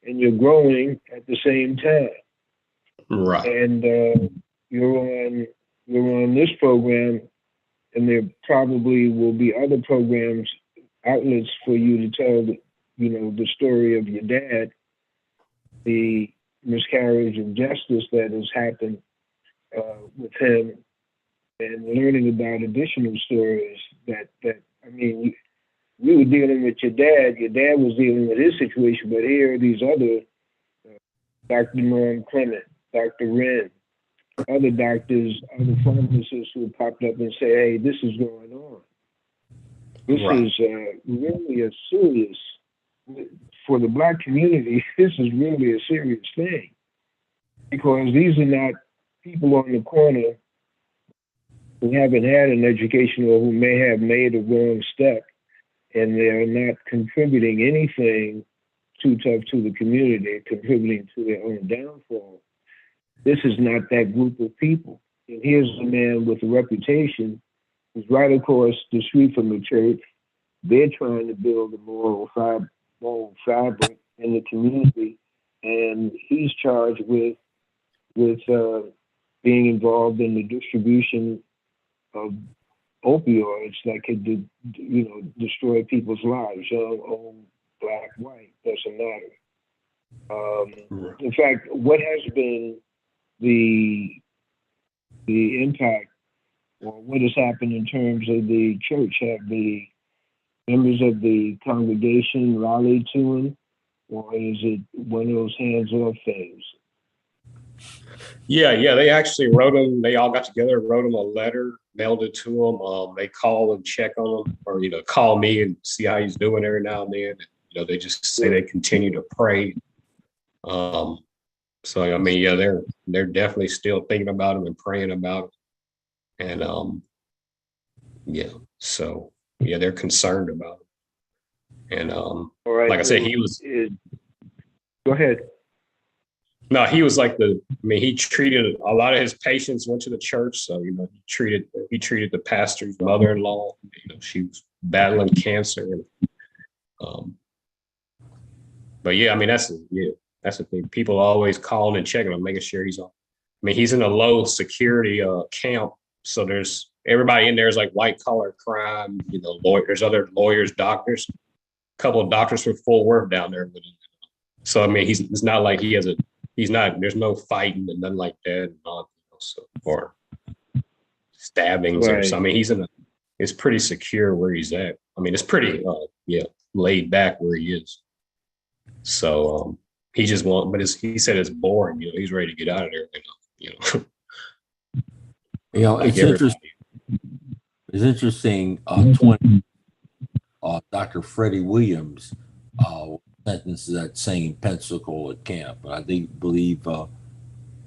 S1: and you're growing at the same time.
S3: Right.
S1: And you're on this program, and there probably will be other programs, outlets for you to tell the story of your dad, the miscarriage of justice that has happened with him, and learning about additional stories that I mean, we were dealing with your dad. Your dad was dealing with his situation, but here are these other Dr.Norm, Clement, Dr. Wren, other doctors, other pharmacists who popped up and say, hey, this is going on. This is really a serious, for the Black community, this is really a serious thing. Because these are not people on the corner who haven't had an education or who may have made a wrong step, and they're not contributing anything too tough to the community. They're contributing to their own downfall. This is not that group of people. And here's a man with a reputation who's right across the street from the church. They're trying to build a moral fabric in the community, and he's charged with being involved in the distribution of opioids that could, destroy people's lives. Young, old, Black, white, doesn't matter. In fact, what has been the impact, or what has happened in terms of the church? Have the members of the congregation rallied to him, or is it one of those hands-off things?
S3: Yeah, they actually wrote him. They all got together, wrote him a letter, mailed it to him. They call and check on him, or call me and see how he's doing every now and then. They just say they continue to pray. So I mean, they're definitely still thinking about him and praying about him, and so they're concerned about him. And
S1: all right,
S3: like I said, he was.
S1: Go ahead.
S3: No, he was like he treated a lot of his patients went to the church, so he treated the pastor's mother-in-law she was battling cancer. But yeah, I mean, that's the thing. People always calling and checking him, making sure he's on. I mean, he's in a low security camp, so there's everybody in there is like white collar crime. There's other lawyers, doctors, a couple of doctors with full work down there with him. So I mean, it's not like there's no fighting and nothing like that, or stabbings or something. I mean, it's pretty secure where he's at. I mean, it's pretty laid back where he is. So he just he said it's boring. He's ready to get out of there.
S5: It's interesting. It's interesting. Dr. Freddie Williams sentenced to that same Pensacola camp, but I believe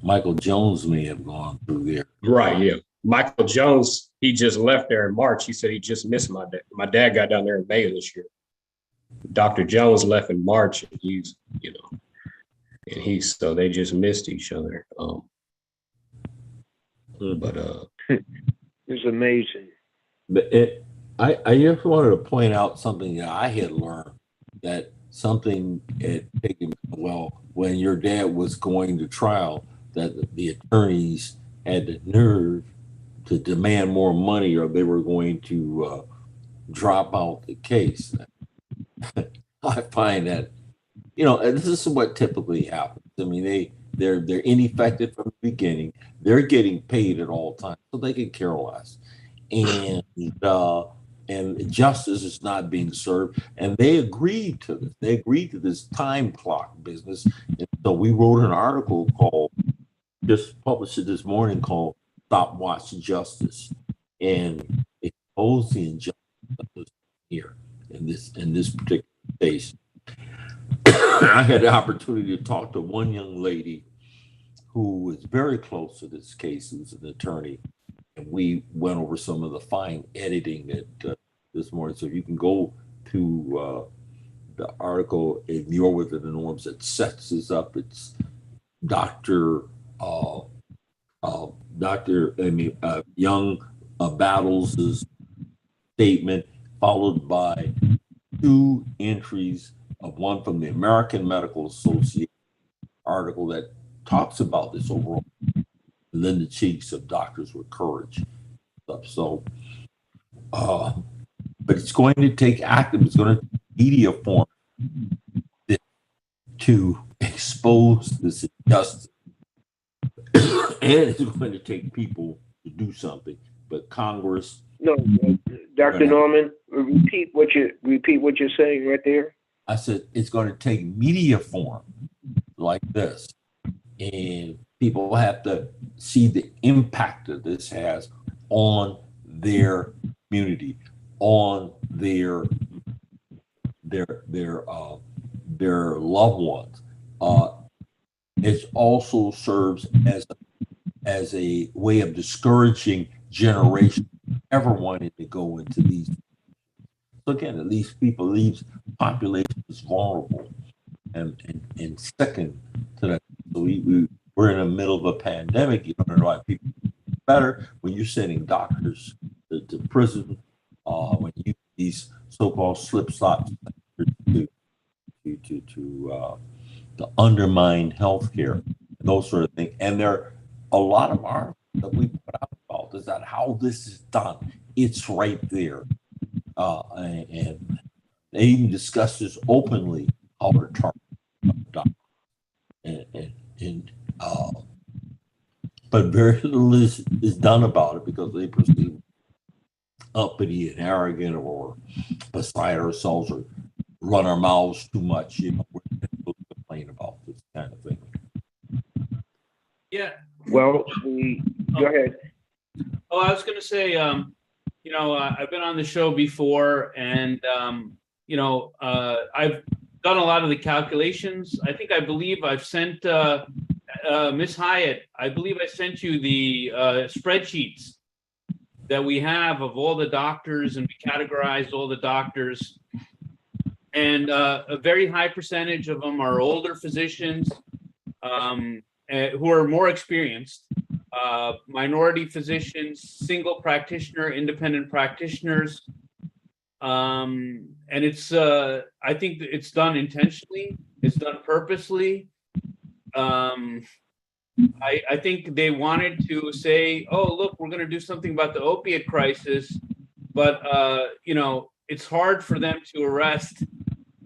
S5: Michael Jones may have gone through there.
S3: Right. Yeah. Michael Jones, he just left there in March. He said he just missed my dad. My dad got down there in May of this year. Dr. Jones left in March, and so they just missed each other.
S1: It's amazing.
S5: But I just wanted to point out something that I had learned, that something had taken, when your dad was going to trial, that the attorneys had the nerve to demand more money or they were going to drop out the case. I find that, this is what typically happens. I mean, they're ineffective from the beginning. They're getting paid at all times, so they can care less. And justice is not being served. And they agreed to this. They agreed to this time clock business. And so we wrote an article just published it this morning, called "Stopwatch Justice," and expose the injustice here in this particular case. I had the opportunity to talk to one young lady who was very close to this case, who's an attorney, and we went over some of the fine editing that this morning. So you can go to the article in Your Within the Norms that sets this up. It's Young Battles' statement, followed by two entries of one from the American Medical Association article that talks about this overall, and then the cheeks of Doctors with Courage stuff. So, but it's going to take it's going to take media form to expose this injustice. And it's going to take people to do something, but Congress.
S1: No, Dr. Norman, repeat what you're saying right there.
S5: I said it's going to take media form like this, and people have to see the impact that this has on their community, on their loved ones. It also serves as a way of discouraging generations ever wanting to go into these. So again, these population is vulnerable and second to that. So we're in the middle of a pandemic. You don't know why people better when you're sending doctors to prison, when you these so-called slip-slops to undermine healthcare and those sort of things. And there are a lot of articles that we put out about is that how this is done. It's right there. And they even discuss this openly, how they're targeting doctors. But very little is done about it because they perceive uppity and arrogant or beside ourselves or run our mouths too much. We're going to complain about this kind of thing.
S8: Yeah.
S1: Well, go ahead.
S8: Oh, I was going to say, I've been on the show before, and I've done a lot of the calculations. I believe I've sent Miss Hyatt. I believe I sent you the spreadsheets that we have of all the doctors, and we categorized all the doctors. And a very high percentage of them are older physicians who are more experienced. minority physicians, single practitioner, independent practitioners. And it's, I think that it's done intentionally, it's done purposely. I think they wanted to say, oh, look, we're going to do something about the opiate crisis. But, you know, it's hard for them to arrest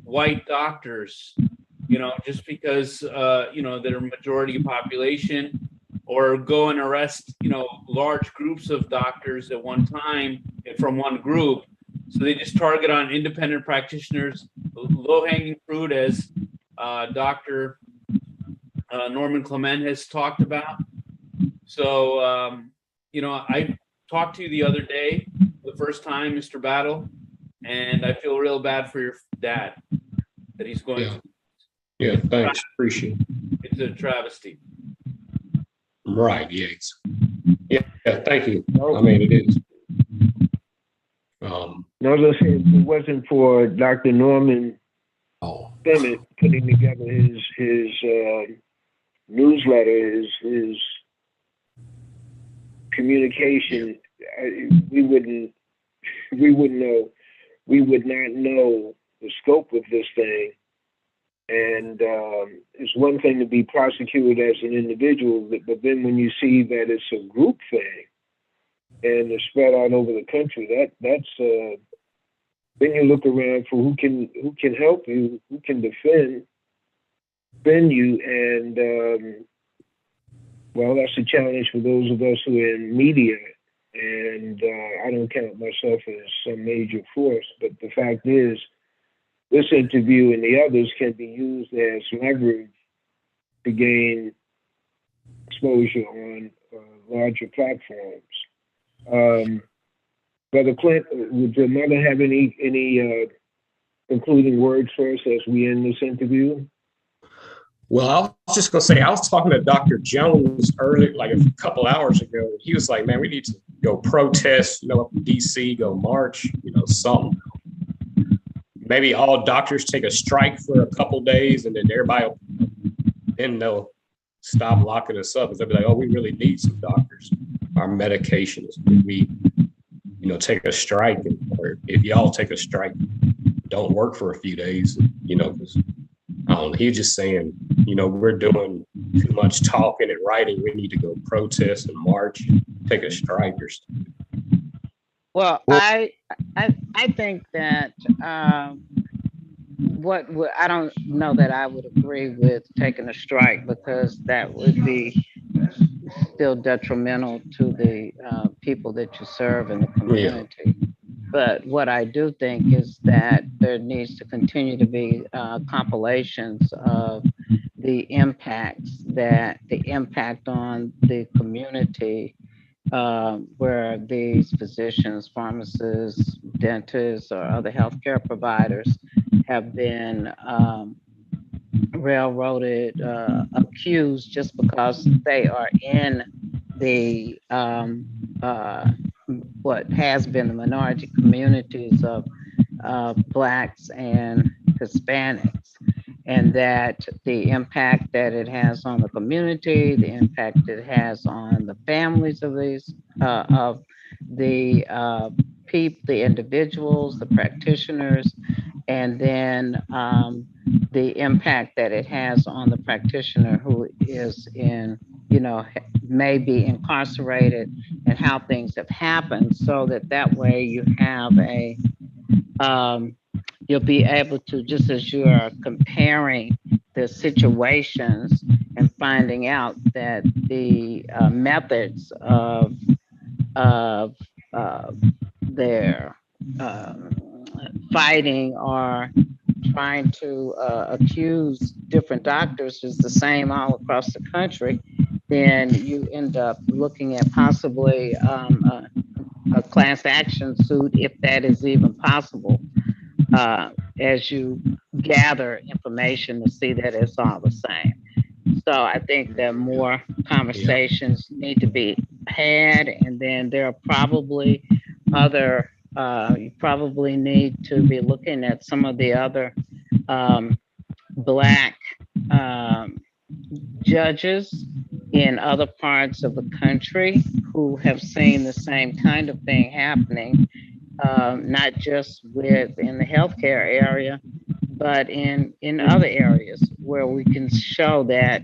S8: white doctors, you know, just because, you know, they're a majority population, or go and arrest, you know, large groups of doctors at one time from one group. So they just target on independent practitioners, low-hanging fruit, as Dr. Norman Clement has talked about. So, you know, I talked to you the other day, the first time, Mr. Battle, and I feel real bad for your dad that he's going through.
S3: Yeah, thanks. Appreciate it.
S8: It's a travesty.
S3: Right, yes. Yeah, thank you. I mean, it is.
S1: No, listen, if it wasn't for Dr. Norman Clement putting together his newsletter, his communication, we would not know the scope of this thing. And it's one thing to be prosecuted as an individual, but then when you see that it's a group thing and it's spread out over the country, that's then you look around for who can help you, who can defend you, and well, that's a challenge for those of us who are in media. And I don't count myself as some major force, but the fact is, this interview and the others can be used as leverage to gain exposure on larger platforms. Brother Clint, would your mother have any concluding words for us as we end this interview?
S3: Well, I was just going to say, I was talking to Dr. Jones earlier, like a couple hours ago. He was like, man, we need to go protest, you know, up in DC, go march, you know, something. Maybe all doctors take a strike for a couple days, and then everybody, then they'll stop locking us up. They'll be like, oh, we really need some doctors. Our medications, we, you know, take a strike, or if y'all take a strike, don't work for a few days, you know, because he was just saying, you know, we're doing too much talking and writing. We need to go protest and march, take a strike or something.
S6: Well, I think that I don't know that I would agree with taking a strike, because that would be still detrimental to the people that you serve in the community. Yeah. But what I do think is that there needs to continue to be compilations of the impact on the community, where these physicians, pharmacists, dentists, or other healthcare providers have been railroaded, accused just because they are in the what has been the minority communities of Blacks and Hispanics, and that the impact that it has on the community, the impact it has on the families of these of the people, the individuals, the practitioners, and then the impact that it has on the practitioner who is in, you know, may be incarcerated, and how things have happened, so that way you have a you'll be able to, just as you are comparing the situations and finding out that the methods of their fighting or trying to accuse different doctors is the same all across the country, then you end up looking at possibly a class action suit, if that is even possible, as you gather information to see that it's all the same. So I think that more conversations need to be had, and then there are probably other, you probably need to be looking at some of the other Black judges in other parts of the country who have seen the same kind of thing happening, not just within the healthcare area, but in other areas where we can show that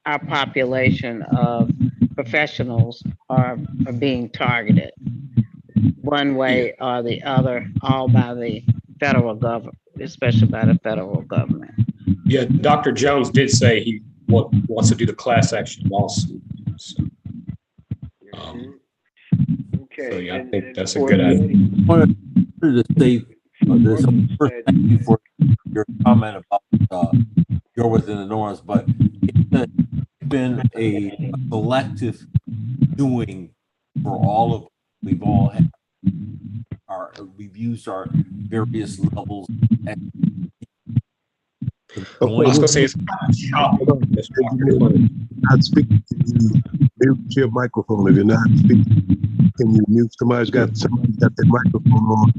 S6: our population of professionals are being targeted one way or the other, all by the federal government, especially by the federal government.
S3: Yeah, Dr. Jones did say he wants to do the class action lawsuit. So,
S1: Okay.
S3: so yeah, I think
S1: And
S3: that's a
S1: for
S3: good idea.
S5: I wanted to say this. First, thank you for your comment about you're within the norms, but it's been a collective doing for all of us. We've all had we've used our various levels.
S2: Okay,
S3: I was gonna say it's shocking.
S2: not speaking. Can you mute your microphone? If you're not speaking, can you mute? Somebody's got their microphone on,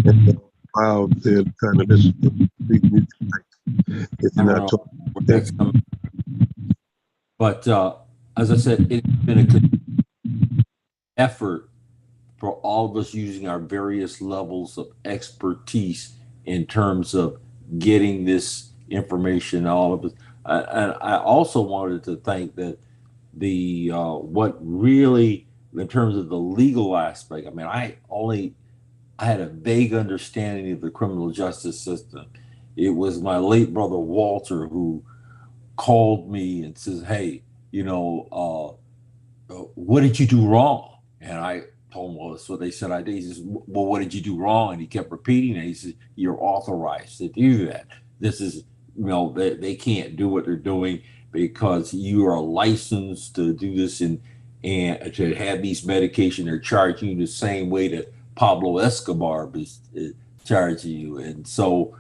S2: and while they're trying to listen, please mute your mic if you're not talking.
S5: But as I said, it's been a good effort for all of us using our various levels of expertise in terms of getting this information, all of it. And I also wanted to think that the what really, in terms of the legal aspect, I mean, I had a vague understanding of the criminal justice system. It was my late brother Walter who called me and says, "Hey, what did you do wrong?" And I told him, well, that's what they said I did. He says, well, what did you do wrong? And he kept repeating it. He says, you're authorized to do that. This is, they can't do what they're doing because you are licensed to do this and to have these medication. They're charging you the same way that Pablo Escobar is charging you. And so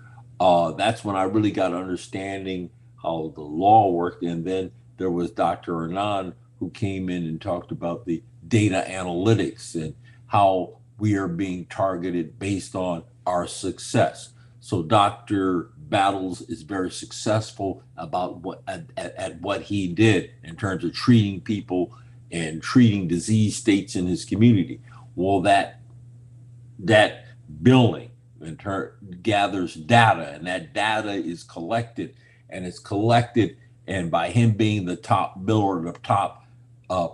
S5: that's when I really got an understanding how the law worked. And then there was Dr. Hernan, who came in and talked about the data analytics and how we are being targeted based on our success. So Dr. Battles is very successful about at what he did in terms of treating people and treating disease states in his community. Well, that billing gathers data, and that data is collected, and it's collected, and by him being the top biller, the top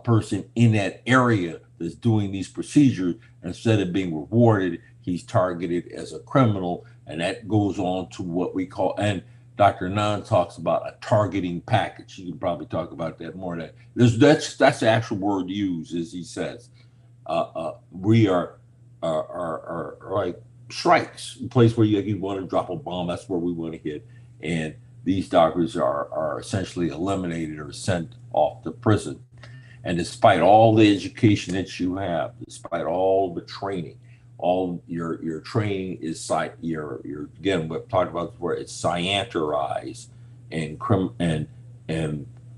S5: person in that area that's doing these procedures, instead of being rewarded, he's targeted as a criminal, and that goes on to what we call, and Dr. Nan talks about a targeting package. You can probably talk about that more. That's the actual word used, as he says. We are like strikes, a place where you want to drop a bomb. That's where we want to hit, and these doctors are essentially eliminated or sent off to prison. And despite all the education that you have, despite all the training, all your training is you're again, we've talked about before, it's scienterized, and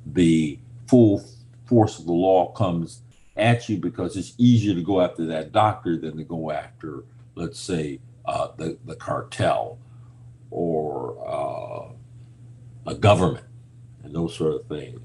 S5: the full force of the law comes at you because it's easier to go after that doctor than to go after, let's say, the cartel or a government and those sort of things.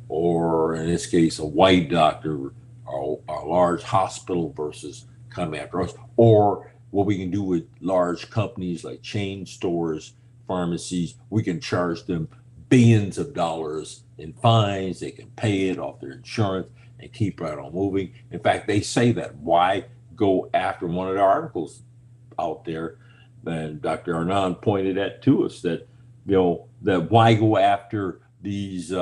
S5: Or in this case, a white doctor or a large hospital versus come after us. Or what we can do with large companies like chain stores, pharmacies, we can charge them billions of dollars in fines. They can pay it off their insurance and keep right on moving. In fact, they say that. Why go after one of the articles out there? And Dr. Arnon pointed that to us, that that why go after these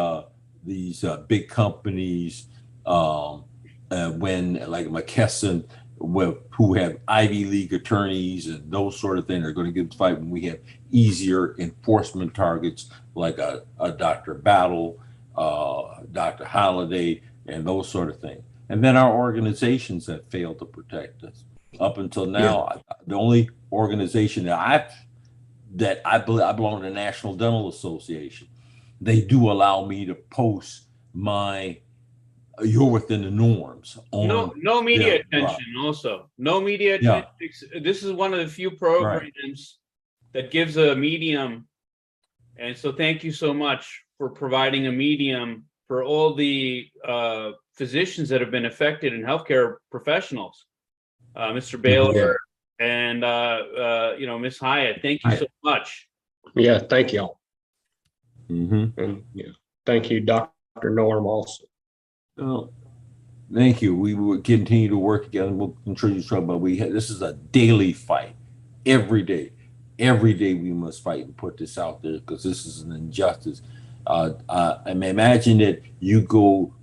S5: big companies when, like McKesson, who have Ivy League attorneys and those sort of things, are going to get the fight when we have easier enforcement targets like a Dr. Battle, Dr. Holliday, and those sort of things. And then our organizations that failed to protect us. Up until now, the only organization that I belong to the National Dental Association. They do allow me to post my you're within the norms.
S8: No media attention. Also, no media attention. This is one of the few programs that gives a medium, and so thank you so much for providing a medium for all the physicians that have been affected and healthcare professionals, Mr. Baylor and Ms. Hyatt. Thank you so much.
S3: Yeah, thank y'all.
S5: Mm-hmm.
S3: And thank you, Dr. Norm, also.
S5: Well, thank you. We will continue to work together. We'll continue to talk about this is a daily fight. Every day we must fight and put this out there because this is an injustice. I mean, imagine that you go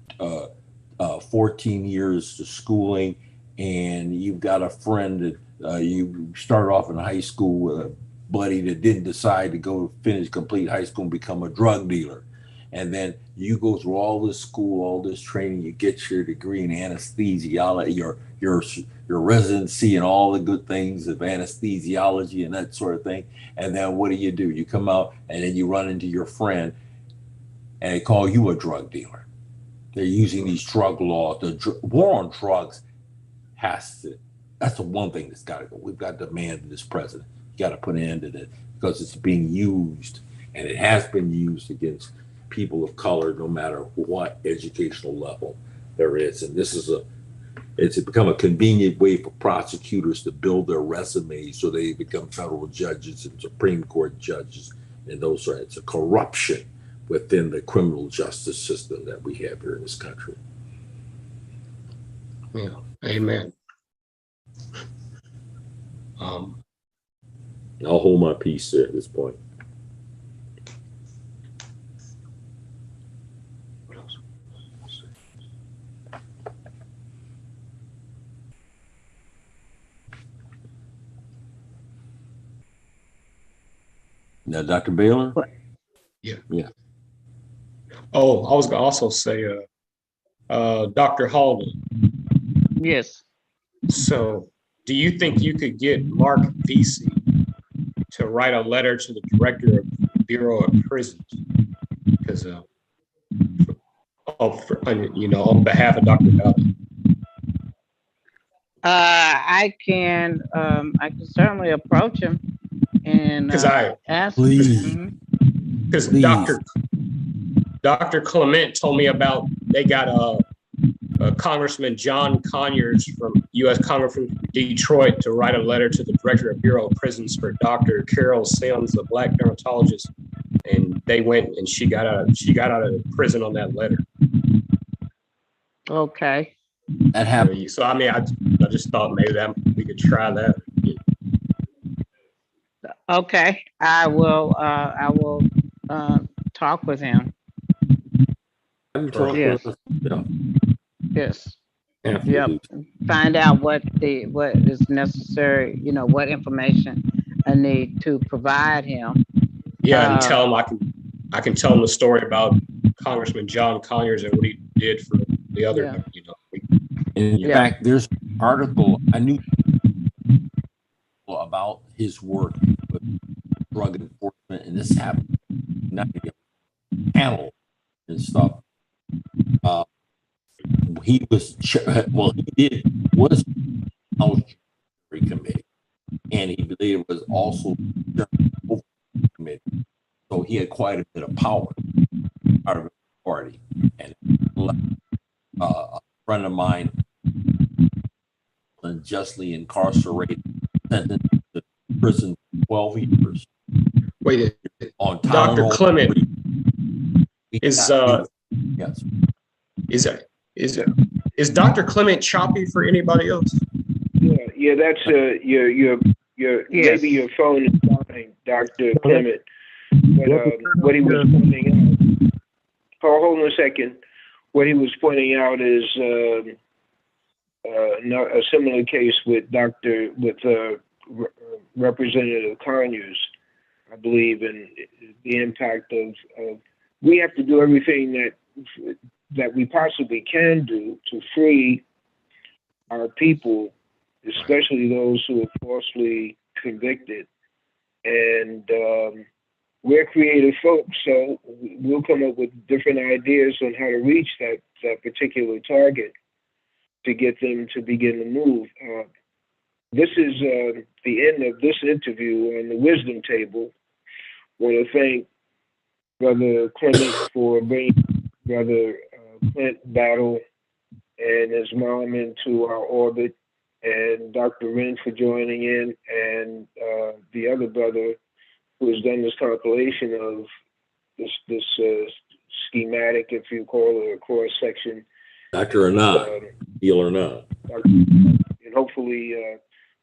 S5: 14 years to schooling and you've got a friend that you started off in high school with a buddy that didn't decide to go complete high school and become a drug dealer. And then you go through all this school, all this training, you get your degree in anesthesiology, your residency and all the good things of anesthesiology and that sort of thing. And then what do? You come out and then you run into your friend and they call you a drug dealer. They're using these drug laws. The war on drugs that's the one thing that's got to go. We've got to demand this president. You got to put an end to it because it's being used, and it has been used against people of color, no matter what educational level there is. And it's become a convenient way for prosecutors to build their resumes so they become federal judges and Supreme Court judges and those sorts. It's a corruption within the criminal justice system that we have here in this country.
S3: Yeah, amen.
S5: I'll hold my peace there at this point.
S3: What else?
S5: Now, Dr. Baylor?
S3: Yeah. Oh, I was going to also say, Dr. Halden.
S6: Yes.
S3: So, do you think you could get Mark Vesey to write a letter to the director of the Bureau of Prisons? Because, on behalf of Dr. Bell.
S6: I can certainly approach him and
S3: Because
S6: ask.
S5: Please.
S3: Because Dr. Clement told me about they got Congressman John Conyers from U.S. Congressman from Detroit to write a letter to the director of Bureau of Prisons for Dr. Carol Sims, a Black dermatologist, and they went and she got out of prison on that letter.
S6: Okay.
S5: That happened.
S3: So I mean, I just thought maybe that we could try that.
S6: Okay. I will talk with him. Yes.
S5: Yeah.
S6: Yes.
S3: Yeah.
S6: Yep. Find out what is necessary, what information I need to provide him.
S3: Yeah, and tell him I can tell him the story about Congressman John Conyers and what he did for the other,
S5: In fact, there's an article I knew about his work with drug enforcement, and this happened panel and stuff. He was House Committee, and he later was also committee. So he had quite a bit of power out of the party. And a friend of mine, unjustly incarcerated, sentenced to prison 12 years.
S3: Wait,
S5: on
S3: Dr. Clement is
S1: yes.
S3: Is Dr. Clement choppy for anybody else?
S1: Yeah, that's your
S6: Yes.
S1: maybe your phone is fine, Dr. Clement. But what he was pointing out, hold on a second. What he was pointing out is a similar case with Representative Conyers, I believe, and the impact of we have to do everything that we possibly can do to free our people, especially those who are falsely convicted. And we're creative folks, so we'll come up with different ideas on how to reach that particular target to get them to begin to move. This is the end of this interview on the Wisdom Table. I want to thank Brother Clement for bringing Brother Clint Battle and his mom into our orbit, and Dr. Wren for joining in, and the other brother who has done this compilation of this schematic, if you call it, a cross section.
S5: Dr. Anand, Heal or not.
S1: And hopefully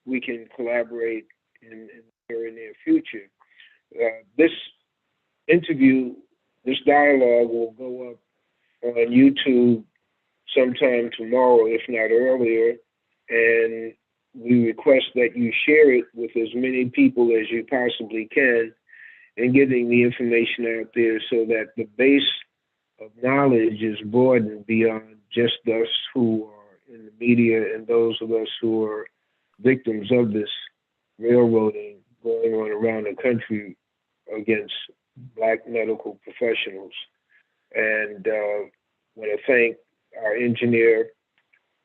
S1: we can collaborate in the very near future. This interview, this dialogue will go up on YouTube sometime tomorrow, if not earlier, and we request that you share it with as many people as you possibly can and getting the information out there so that the base of knowledge is broadened beyond just us who are in the media and those of us who are victims of this railroading going on around the country against Black medical professionals. And I want to thank our engineer,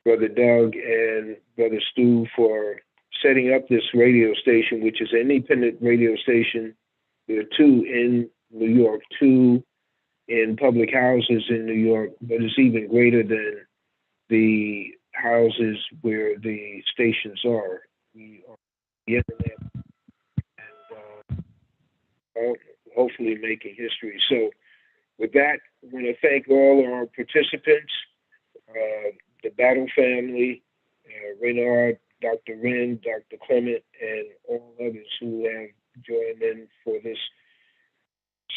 S1: Brother Doug and Brother Stu, for setting up this radio station, which is an independent radio station. There are 2 in New York, 2 in public houses in New York, but it's even greater than the houses where the stations are. We are on the internet and hopefully making history. So with that, I want to thank all our participants, the Battle family, Renard, Dr. Wren, Dr. Clement, and all others who have joined in for this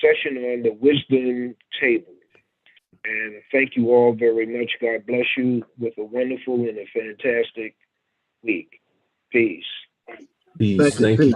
S1: session on the Wisdom Table. And thank you all very much. God bless you with a wonderful and a fantastic week. Peace.
S5: Peace. Thank you.